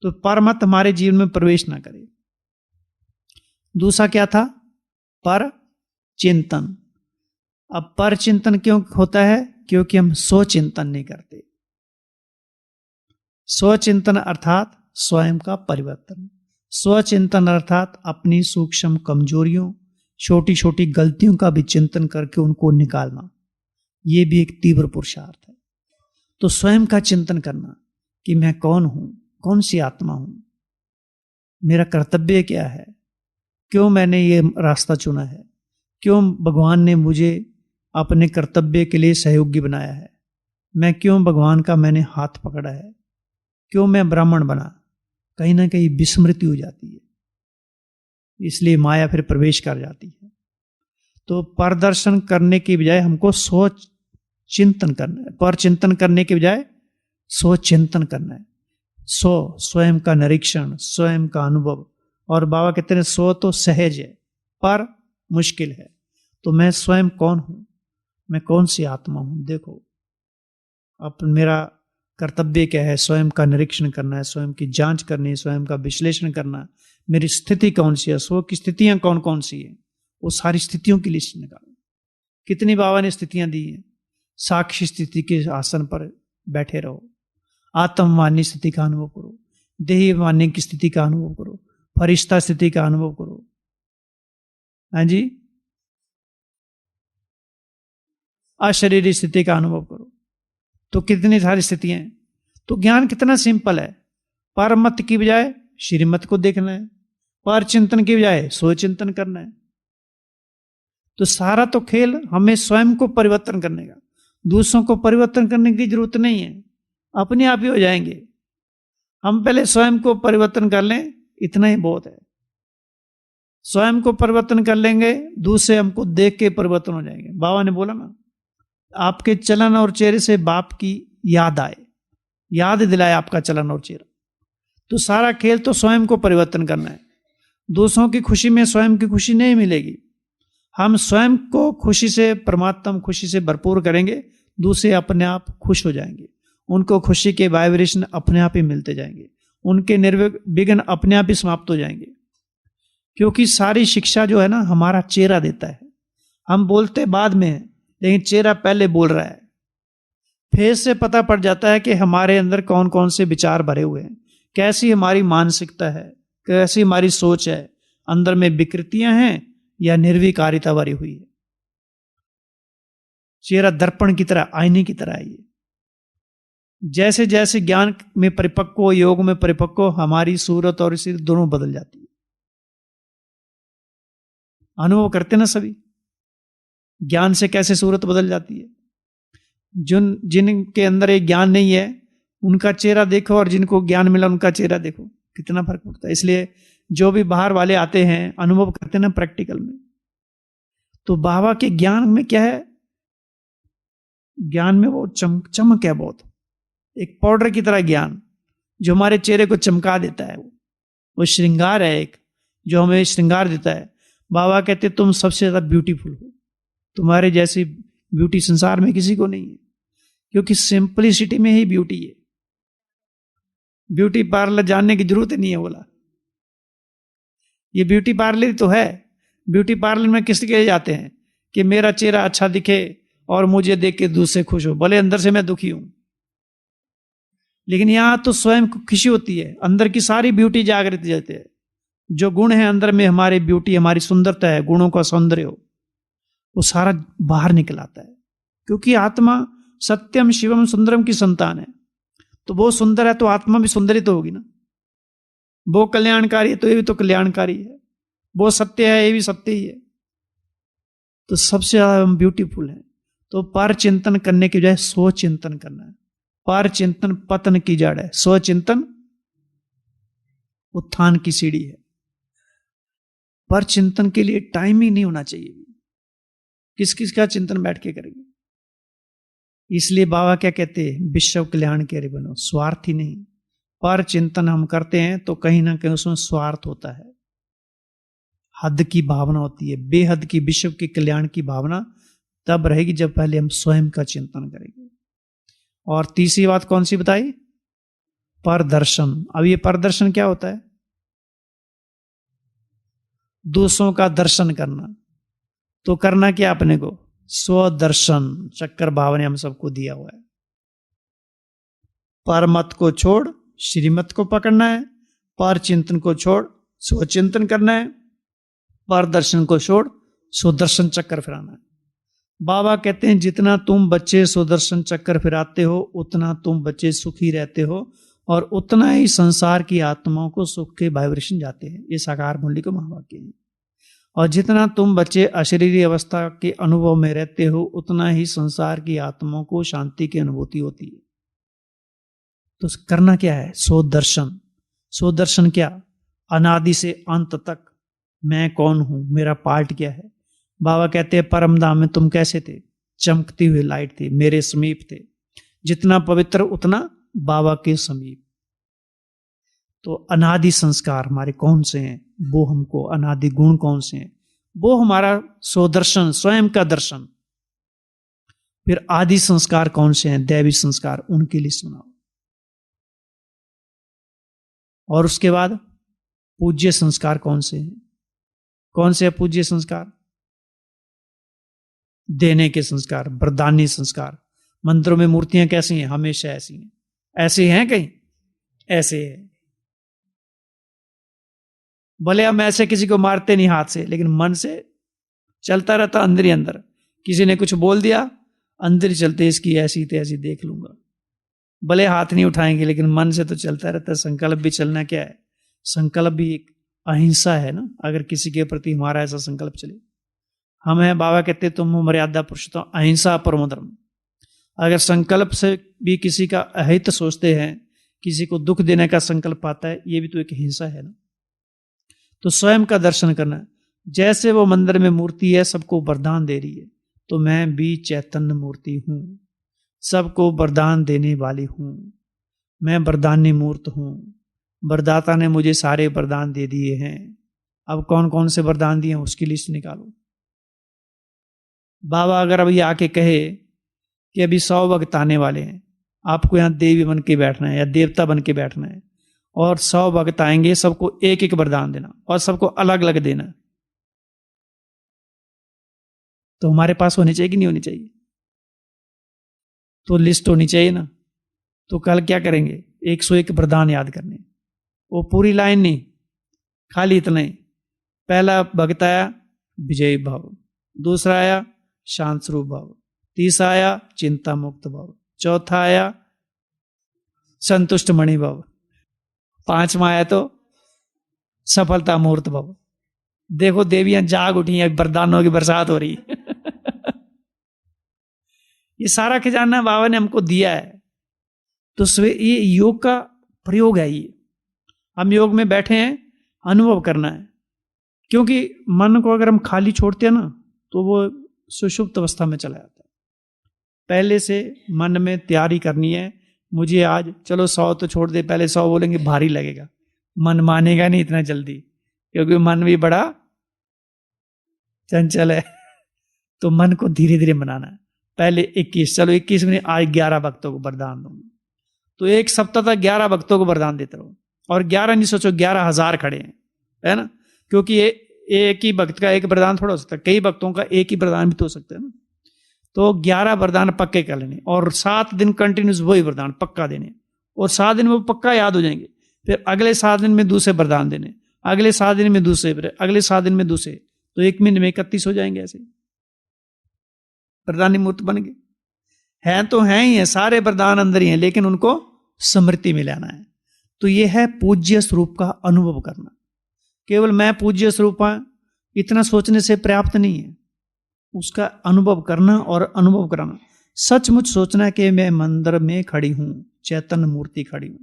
तो परमत हमारे जीवन में प्रवेश ना करे। दूसरा क्या था, पर चिंतन। अब पर चिंतन क्यों होता है, क्योंकि हम स्वचिंतन नहीं करते। स्वचिंतन अर्थात स्वयं का परिवर्तन, स्वचिंतन अर्थात अपनी सूक्ष्म कमजोरियों, छोटी छोटी गलतियों का भी चिंतन करके उनको निकालना, यह भी एक तीव्र पुरुषार्थ है। तो स्वयं का चिंतन करना कि मैं कौन हूं, कौन सी आत्मा हूं, मेरा कर्तव्य क्या है, क्यों मैंने ये रास्ता चुना है, क्यों भगवान ने मुझे अपने कर्तव्य के लिए सहयोगी बनाया है, मैं क्यों भगवान का मैंने हाथ पकड़ा है, क्यों मैं ब्राह्मण बना। कहीं ना कहीं विस्मृति हो जाती है, इसलिए माया फिर प्रवेश कर जाती है। तो प्रदर्शन करने की बजाय हमको सोच चिंतन करना है, पर चिंतन करने के बजाय सोच चिंतन करना है। स्वयं का निरीक्षण, स्वयं का अनुभव। और बाबा कहते हैं सो तो सहज है पर मुश्किल है। तो मैं स्वयं कौन हूं, मैं कौन सी आत्मा हूं, देखो अब मेरा कर्तव्य क्या है, स्वयं का निरीक्षण करना है, स्वयं की जांच करनी है, स्वयं का विश्लेषण करना है, मेरी स्थिति कौन सी है, स्व की स्थितियां कौन कौन सी है, वो सारी स्थितियों की लिस्ट निकालो। कितनी बाबा ने स्थितियां दी हैं। साक्षी स्थिति के आसन पर बैठे रहो, आत्मवानी स्थिति का अनुभव करो, देहवानी की स्थिति का अनुभव करो, फरिश्ता स्थिति का अनुभव करो। हाँ जी, अशरीरी स्थिति का अनुभव करो। तो कितनी सारी स्थितियां हैं। तो ज्ञान कितना सिंपल है, परमत की बजाय श्रीमत को देखना है, पर चिंतन की बजाय स्व चिंतन करना है। तो सारा तो खेल हमें स्वयं को परिवर्तन करने का, दूसरों को परिवर्तन करने की जरूरत नहीं है, अपने आप ही हो जाएंगे। हम पहले स्वयं को परिवर्तन कर लें, इतना ही बहुत है। स्वयं को परिवर्तन कर लेंगे, दूसरे हमको देख के परिवर्तन हो जाएंगे। बाबा ने बोला ना, आपके चलन और चेहरे से बाप की याद आए, याद दिलाए आपका चलन और चेहरा। तो सारा खेल तो स्वयं को परिवर्तन करना है। दूसरों की खुशी में स्वयं की खुशी नहीं मिलेगी। हम स्वयं को खुशी से, परमात्मा खुशी से भरपूर करेंगे, दूसरे अपने आप खुश हो जाएंगे, उनको खुशी के वाइब्रेशन अपने आप ही मिलते जाएंगे, उनके निर्विघ्न अपने आप ही समाप्त हो जाएंगे। क्योंकि सारी शिक्षा जो है ना, हमारा चेहरा देता है। हम बोलते बाद में, लेकिन चेहरा पहले बोल रहा है। फेस से पता पड़ जाता है कि हमारे अंदर कौन कौन से विचार भरे हुए हैं, कैसी हमारी मानसिकता है, कैसी हमारी सोच है, अंदर में विकृतियां हैं या निर्विकारिता भरी हुई है। चेहरा दर्पण की तरह, आईने की तरह है ये। जैसे जैसे ज्ञान में परिपक्व, योग में परिपक्व, हमारी सूरत और स्थिति दोनों बदल जाती है। अनुभव करते ना सभी, ज्ञान से कैसे सूरत बदल जाती है। जिनके अंदर एक ज्ञान नहीं है, उनका चेहरा देखो, और जिनको ज्ञान मिला उनका चेहरा देखो, कितना फर्क पड़ता है। इसलिए जो भी बाहर वाले आते हैं, अनुभव करते ना प्रैक्टिकल में। तो बाबा के ज्ञान में क्या है, ज्ञान में वो चमक है बहुत, एक पाउडर की तरह ज्ञान जो हमारे चेहरे को चमका देता है। वो श्रृंगार है एक, जो हमें श्रृंगार देता है। बाबा कहते तुम सबसे ज्यादा ब्यूटीफुल हो, तुम्हारे जैसी ब्यूटी संसार में किसी को नहीं है, क्योंकि सिंपलिसिटी में ही ब्यूटी है। ब्यूटी पार्लर जानने की जरूरत ही नहीं है। बोला ये ब्यूटी पार्लर तो है। ब्यूटी पार्लर में किस लिए जाते हैं कि मेरा चेहरा अच्छा दिखे और मुझे देख के दूसरे खुश हो, भले अंदर से मैं दुखी हूं। लेकिन यहां तो स्वयं को खुशी होती है, अंदर की सारी ब्यूटी जागृत जाती है। जो गुण है अंदर में, हमारी ब्यूटी, हमारी सुंदरता है, गुणों का सौंदर्य हो, वो सारा बाहर निकल आता है। क्योंकि आत्मा सत्यम शिवम सुंदरम की संतान है। तो वो सुंदर है तो आत्मा भी सुंदर ही तो होगी ना। वो कल्याणकारी है तो ये भी तो कल्याणकारी है। वो सत्य है, ये भी सत्य ही है। तो सबसे ज्यादा हम ब्यूटीफुल है। तो पर चिंतन करने की बजाय स्व चिंतन करना है। पर चिंतन पतन की जड़ है, स्व चिंतन उत्थान की सीढ़ी है। पर चिंतन के लिए टाइम ही नहीं होना चाहिए। किस किस का चिंतन बैठ के करेंगे। इसलिए बाबा क्या कहते हैं, विश्व कल्याण के लिए बनो, स्वार्थी नहीं। पर चिंतन हम करते हैं तो कहीं ना कहीं उसमें स्वार्थ होता है, हद की भावना होती है। बेहद की विश्व के कल्याण की भावना तब रहेगी जब पहले हम स्वयं का चिंतन करेंगे। और तीसरी बात कौन सी बताई, परदर्शन। अब ये परदर्शन क्या होता है, दूसरों का दर्शन करना। तो करना क्या अपने को, स्वदर्शन। चक्कर बाबा ने हम सबको दिया हुआ है। परमत को छोड़ श्रीमत को पकड़ना है, पर चिंतन को छोड़ स्वचिंतन करना है, पर दर्शन को छोड़ स्वदर्शन चक्कर फिराना है। बाबा कहते हैं जितना तुम बच्चे स्वदर्शन चक्कर फिराते हो उतना तुम बच्चे सुखी रहते हो और उतना ही संसार की आत्माओं को सुख के वाइब्रेशन जाते हैं। ये साकार मूल्य को महावाक्य है। और जितना तुम बच्चे अशरीरी अवस्था के अनुभव में रहते हो उतना ही संसार की आत्माओं को शांति की अनुभूति होती है। तो करना क्या है, स्वदर्शन। स्वदर्शन क्या, अनादि से अंत तक मैं कौन हूं, मेरा पार्ट क्या है। बाबा कहते हैं परम धाम में तुम कैसे थे, चमकती हुई लाइट थे, मेरे समीप थे। जितना पवित्र उतना बाबा के समीप। तो अनादि संस्कार हमारे कौन से हैं, वो हमको अनादि गुण कौन से हैं, वो हमारा स्वदर्शन, स्वयं का दर्शन। फिर आदि संस्कार कौन से हैं, दैवी संस्कार, उनके लिए सुनाओ। और उसके बाद पूज्य संस्कार कौन से हैं, कौन से पूज्य संस्कार, देने के संस्कार, वरदानी संस्कार। मंदिरों में मूर्तियां कैसी हैं, हमेशा ऐसी हैं। ऐसे हैं कहीं, ऐसे है। भले हम ऐसे किसी को मारते नहीं हाथ से, लेकिन मन से चलता रहता अंदर ही अंदर। किसी ने कुछ बोल दिया, अंदर ही चलते इसकी ऐसी तैसी देख लूंगा। भले हाथ नहीं उठाएंगे लेकिन मन से तो चलता रहता। संकल्प भी चलना क्या है, संकल्प भी एक अहिंसा है ना। अगर किसी के प्रति हमारा ऐसा संकल्प चले, हम हैं, बाबा कहते तुम हो मर्यादा पुरुषोत्तम, अहिंसा परमो धर्म। अगर संकल्प से भी किसी का अहित सोचते हैं, किसी को दुख देने का संकल्प आता है, ये भी तो एक हिंसा है ना। तो स्वयं का दर्शन करना। जैसे वो मंदिर में मूर्ति है सबको वरदान दे रही है, तो मैं भी चैतन्य मूर्ति हूं, सबको वरदान देने वाली हूं। मैं वरदानी मूर्त हूं। वरदाता ने मुझे सारे वरदान दे दिए हैं। अब कौन कौन से वरदान दिए हैं उसकी लिस्ट निकालो। बाबा अगर अभी आके कहे कि अभी 100 भक्त आने वाले हैं, आपको यहां देवी बन के बैठना है या देवता बन के बैठना है, और 100 भक्त आएंगे, सबको एक एक वरदान देना और सबको अलग अलग देना, तो हमारे पास होनी चाहिए कि नहीं होनी चाहिए। तो लिस्ट होनी चाहिए ना। तो कल क्या करेंगे, 101 वरदान याद करने। वो पूरी लाइन नहीं, खाली इतना ही। पहला भक्त आया विजयी भाव, दूसरा आया शांत स्वरूप भाव, तीसरा आया चिंता मुक्त भाव, चौथा आया संतुष्ट मणि भाव, पांचवा आया तो सफलता मूर्त भाव। देखो देवियां जाग उठी हैं, वरदानों की बरसात हो रही है। ये सारा खजाना बाबा ने हमको दिया है। तो ये योग का प्रयोग है। ये हम योग में बैठे हैं, अनुभव करना है। क्योंकि मन को अगर हम खाली छोड़ते हैं ना, तो वो सुषुप्त अवस्था में चला जाता है। पहले से मन में तैयारी करनी है, मुझे आज चलो 100 तो छोड़ दे, पहले 100 बोलेंगे भारी लगेगा, मन मानेगा नहीं इतना जल्दी, क्योंकि मन भी बड़ा चंचल है। तो मन को धीरे धीरे मनाना है। पहले 21, चलो 21 में आज 11 भक्तों को वरदान दूंगा, तो एक सप्ताह तक 11 भक्तों को वरदान देते रहो। और 11 नहीं सोचो 11,000 खड़े हैं, है ना। क्योंकि एक ही भक्त का एक वरदान थोड़ा हो सकता है, कई भक्तों का एक ही वरदान भी तो हो सकता है ना। तो 11 वरदान पक्के कर लेने, और 7 दिन कंटिन्यूस वही वरदान पक्का देने, और 7 दिन में वो पक्का याद हो जाएंगे। फिर अगले 7 दिन में दूसरे वरदान देने, अगले 7 दिन में दूसरे, अगले 7 दिन में दूसरे, तो 1 महीने में 31 हो जाएंगे। ऐसे वरदानी मूर्त बन गए। हैं तो हैं ही है, सारे वरदान अंदर ही हैं, लेकिन उनको स्मृति में लाना है। तो यह है पूज्य स्वरूप का अनुभव करना। केवल मैं पूज्य स्वरूप हूं इतना सोचने से पर्याप्त नहीं है, उसका अनुभव करना और अनुभव कराना। सचमुच सोचना कि मैं मंदिर में खड़ी हूं, चैतन्य मूर्ति खड़ी हूं,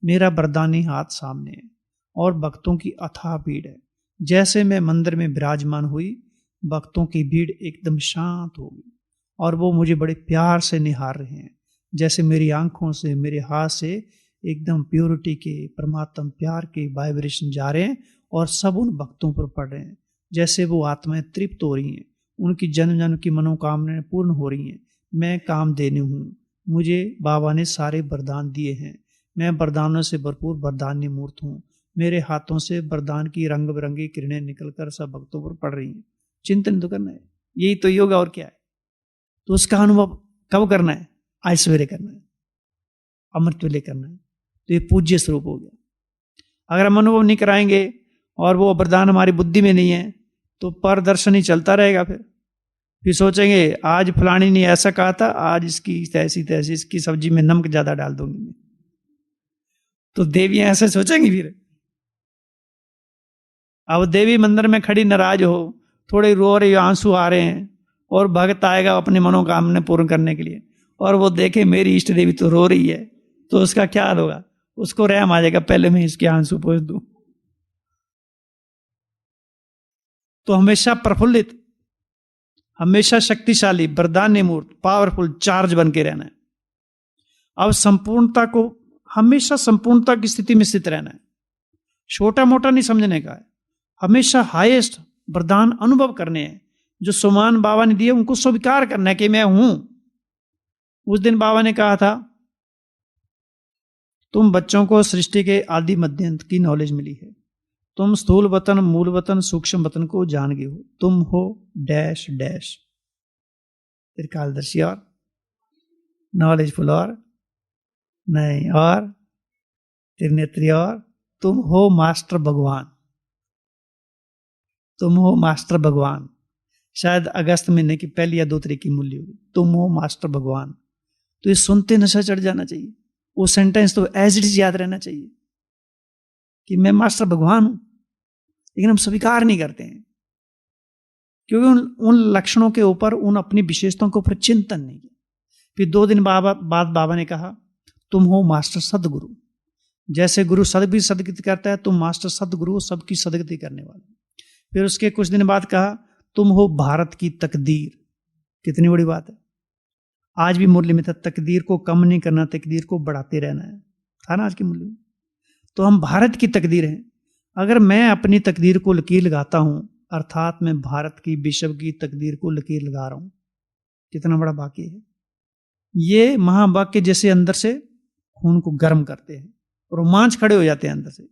मेरा वरदानी हाथ सामने है और भक्तों की अथाह भीड़ है। जैसे मैं मंदिर में विराजमान हुई, भक्तों की भीड़ एकदम शांत हो गई और वो मुझे बड़े प्यार से निहार रहे हैं, जैसे मेरी आंखों से, मेरे हाथ से एकदम प्योरिटी के, परमात्मा प्यार के वाइब्रेशन जा रहे हैं और सब उन भक्तों पर पड़ रहे हैं। जैसे वो आत्माएं तृप्त हो रही हैं, उनकी जन्म जन्म की मनोकामनाएं पूर्ण हो रही हैं। मैं काम देने हूँ, मुझे बाबा ने सारे वरदान दिए हैं, मैं वरदानों से भरपूर वरदान्य मूर्त हूँ। मेरे हाथों से वरदान की रंग बिरंगी किरणें निकलकर सब भक्तों पर पड़ रही हैं। चिंतन तो करना है, यही तो योग और क्या है। तो उसका अनुभव कब करना है? आज सवेरे करना है, अमृत वेले करना है। तो ये पूज्य स्वरूप हो गया। अगर हम अनुभव नहीं कराएंगे और वो वरदान हमारी बुद्धि में नहीं है तो परदर्शन ही चलता रहेगा। फिर सोचेंगे आज फलानी ने ऐसा कहा था, आज इसकी तैसी तैसी, इसकी सब्जी में नमक ज्यादा डाल दूंगी मैं। तो देवियां ऐसे सोचेंगी। फिर अब देवी मंदिर में खड़ी नाराज हो, थोड़े रो रही, आंसू आ रहे हैं और भक्त आएगा अपनी मनोकामना पूर्ण करने के लिए और वो देखे मेरी इष्ट देवी तो रो रही है, तो उसका क्या हाल होगा? उसको रहम आ जाएगा, पहले मैं इसके आंसू पोंछ दूं। तो हमेशा प्रफुल्लित, हमेशा शक्तिशाली, वरदान्य मूर्त, पावरफुल चार्ज बन के रहना है। अब संपूर्णता को, हमेशा संपूर्णता की स्थिति में स्थित रहना है। छोटा मोटा नहीं समझने का है, हमेशा हाईएस्ट वरदान अनुभव करने हैं। जो सुमान बाबा ने दिए उनको स्वीकार करना है कि मैं हूं। उस दिन बाबा ने कहा था, तुम बच्चों को सृष्टि के आदि मध्य अंत की नॉलेज मिली है, तुम स्थूल वतन, मूल वतन, सूक्ष्म वतन को जान गए हो। तुम हो डैश डैश, त्रिकालदर्शी और नॉलेजफुल और नहीं और त्रिनेत्री और तुम हो मास्टर भगवान। तुम हो मास्टर भगवान। शायद अगस्त महीने की 1 या 2 तारीख की मूल्य होगी। तुम हो मास्टर भगवान। तो ये सुनते नशा चढ़ जाना चाहिए। वो सेंटेंस तो एज इट इज याद रहना चाहिए कि मैं मास्टर भगवान हूं, लेकिन हम स्वीकार नहीं करते हैं क्योंकि उन लक्षणों के ऊपर, उन अपनी विशेषताओं के ऊपर चिंतन नहीं किया। फिर 2 दिन बाद बाबा ने कहा, तुम हो मास्टर सदगुरु। जैसे गुरु सबकी सदगति करता है, तुम मास्टर सदगुरु, सबकी सदगति करने वाले। फिर उसके कुछ दिन बाद कहा, तुम हो भारत की तकदीर। कितनी बड़ी बात है। आज भी मुरली में था, तकदीर को कम नहीं करना, तकदीर को बढ़ाते रहना है, था ना आज की मुरली में। तो हम भारत की तकदीर हैं। अगर मैं अपनी तकदीर को लकीर लगाता हूं, अर्थात मैं भारत की, विश्व की तकदीर को लकीर लगा रहा हूं। कितना बड़ा वाक्य है ये। महावाक्य जैसे अंदर से खून को गर्म करते हैं, रोमांच खड़े हो जाते हैं अंदर से।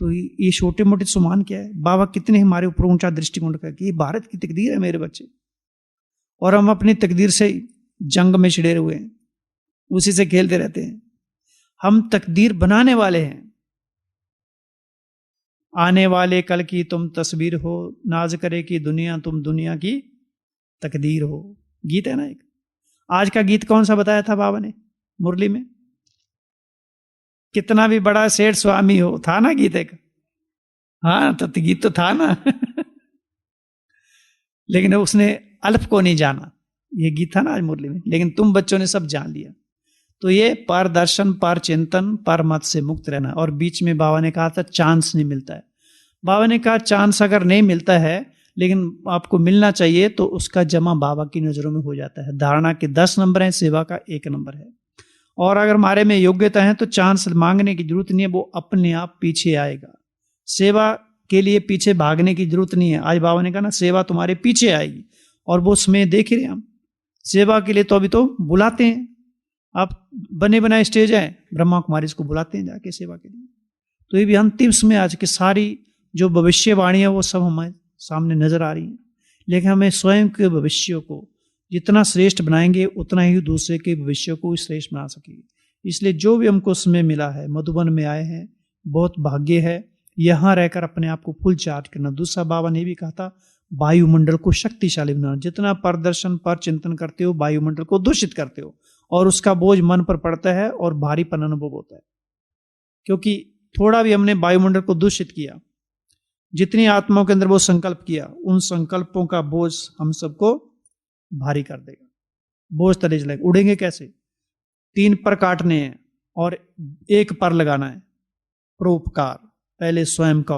तो ये छोटे मोटे सुमान क्या है? बाबा कितने हमारे ऊपर ऊंचा दृष्टिकोण करके, ये भारत की तकदीर है मेरे बच्चे, और हम अपनी तकदीर से जंग में छिड़े हुए हैं, उसी से खेलते रहते हैं। हम तकदीर बनाने वाले हैं। आने वाले कल की तुम तस्वीर हो, नाज करे कि दुनिया तुम दुनिया की तकदीर हो। गीत है ना एक। आज का गीत कौन सा बताया था बाबा ने मुरली में? कितना भी बड़ा सेठ स्वामी हो, था ना गीत एक। हाँ, तो गीत तो था ना लेकिन उसने अल्प को नहीं जाना। ये गीत था ना आज मुरली में, लेकिन तुम बच्चों ने सब जान लिया। तो ये पर दर्शन, पर चिंतन, पर मत से मुक्त रहना। और बीच में बाबा ने कहा था चांस नहीं मिलता है। बाबा ने कहा चांस अगर नहीं मिलता है लेकिन आपको मिलना चाहिए, तो उसका जमा बाबा की नजरों में हो जाता है। धारणा के 10 नंबर हैं, सेवा का 1 नंबर है। और अगर हमारे में योग्यता है तो चांस मांगने की जरूरत नहीं है, वो अपने आप पीछे आएगा। सेवा के लिए पीछे भागने की जरूरत नहीं है। आज बाबा ने कहा ना, सेवा तुम्हारे पीछे आएगी। और वो समय देख ही रहे हम, सेवा के लिए तो अभी तो बुलाते हैं। आप बने बनाए स्टेज है, ब्रह्मा कुमारी इसको बुलाते हैं जाके सेवा के लिए। तो ये भी अंतिम समय आज की सारी जो भविष्यवाणी है वो सब हमारे सामने नजर आ रही है। लेकिन हमें स्वयं के भविष्य को जितना श्रेष्ठ बनाएंगे, उतना ही दूसरे के भविष्य को श्रेष्ठ बना सकेंगे। इसलिए जो भी हमको समय मिला है, मधुबन में आए हैं, बहुत भाग्य है। यहां रहकर अपने आप को फुल चार्ज करना। दूसरा बाबा ने भी कहा था, वायुमंडल को शक्तिशाली बनाना। जितना प्रदर्शन पर चिंतन करते हो, वायुमंडल को दूषित करते हो। और उसका बोझ मन पर पड़ता है और भारीपन अनुभव होता है, क्योंकि थोड़ा भी हमने वायुमंडल को दूषित किया, जितनी आत्माओं के अंदर वो संकल्प किया, उन संकल्पों का बोझ हम सबको भारी कर देगा, बोझ तले चलेगा। उड़ेंगे कैसे? 3 पर काटने हैं और 1 पर लगाना है, परोपकार। पहले स्वयं का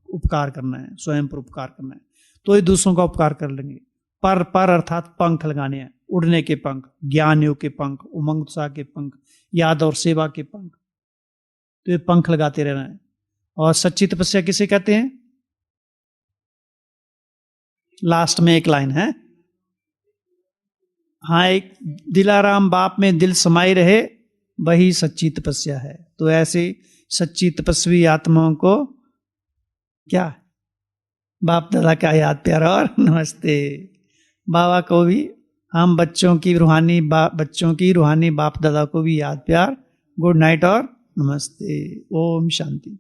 उपकार करना है, स्वयं पर उपकार करना है, तो ही दूसरों का उपकार कर लेंगे। पर अर्थात पंख लगाने हैं, उड़ने के पंख, ज्ञान योग के पंख, उमंग उत्साह के पंख, याद और सेवा के पंख, तो ये पंख लगाते रहना है। और सच्ची तपस्या किसे कहते हैं? लास्ट में एक लाइन है, हाँ, एक दिलाराम बाप में दिल समाई रहे, वही सच्ची तपस्या है। तो ऐसे सच्ची तपस्वी आत्माओं को क्या, बाप दादा का याद प्यार और नमस्ते। बाबा को भी हम बच्चों की रूहानी बाप दादा को भी याद प्यार, गुड नाइट और नमस्ते। ओम शांति।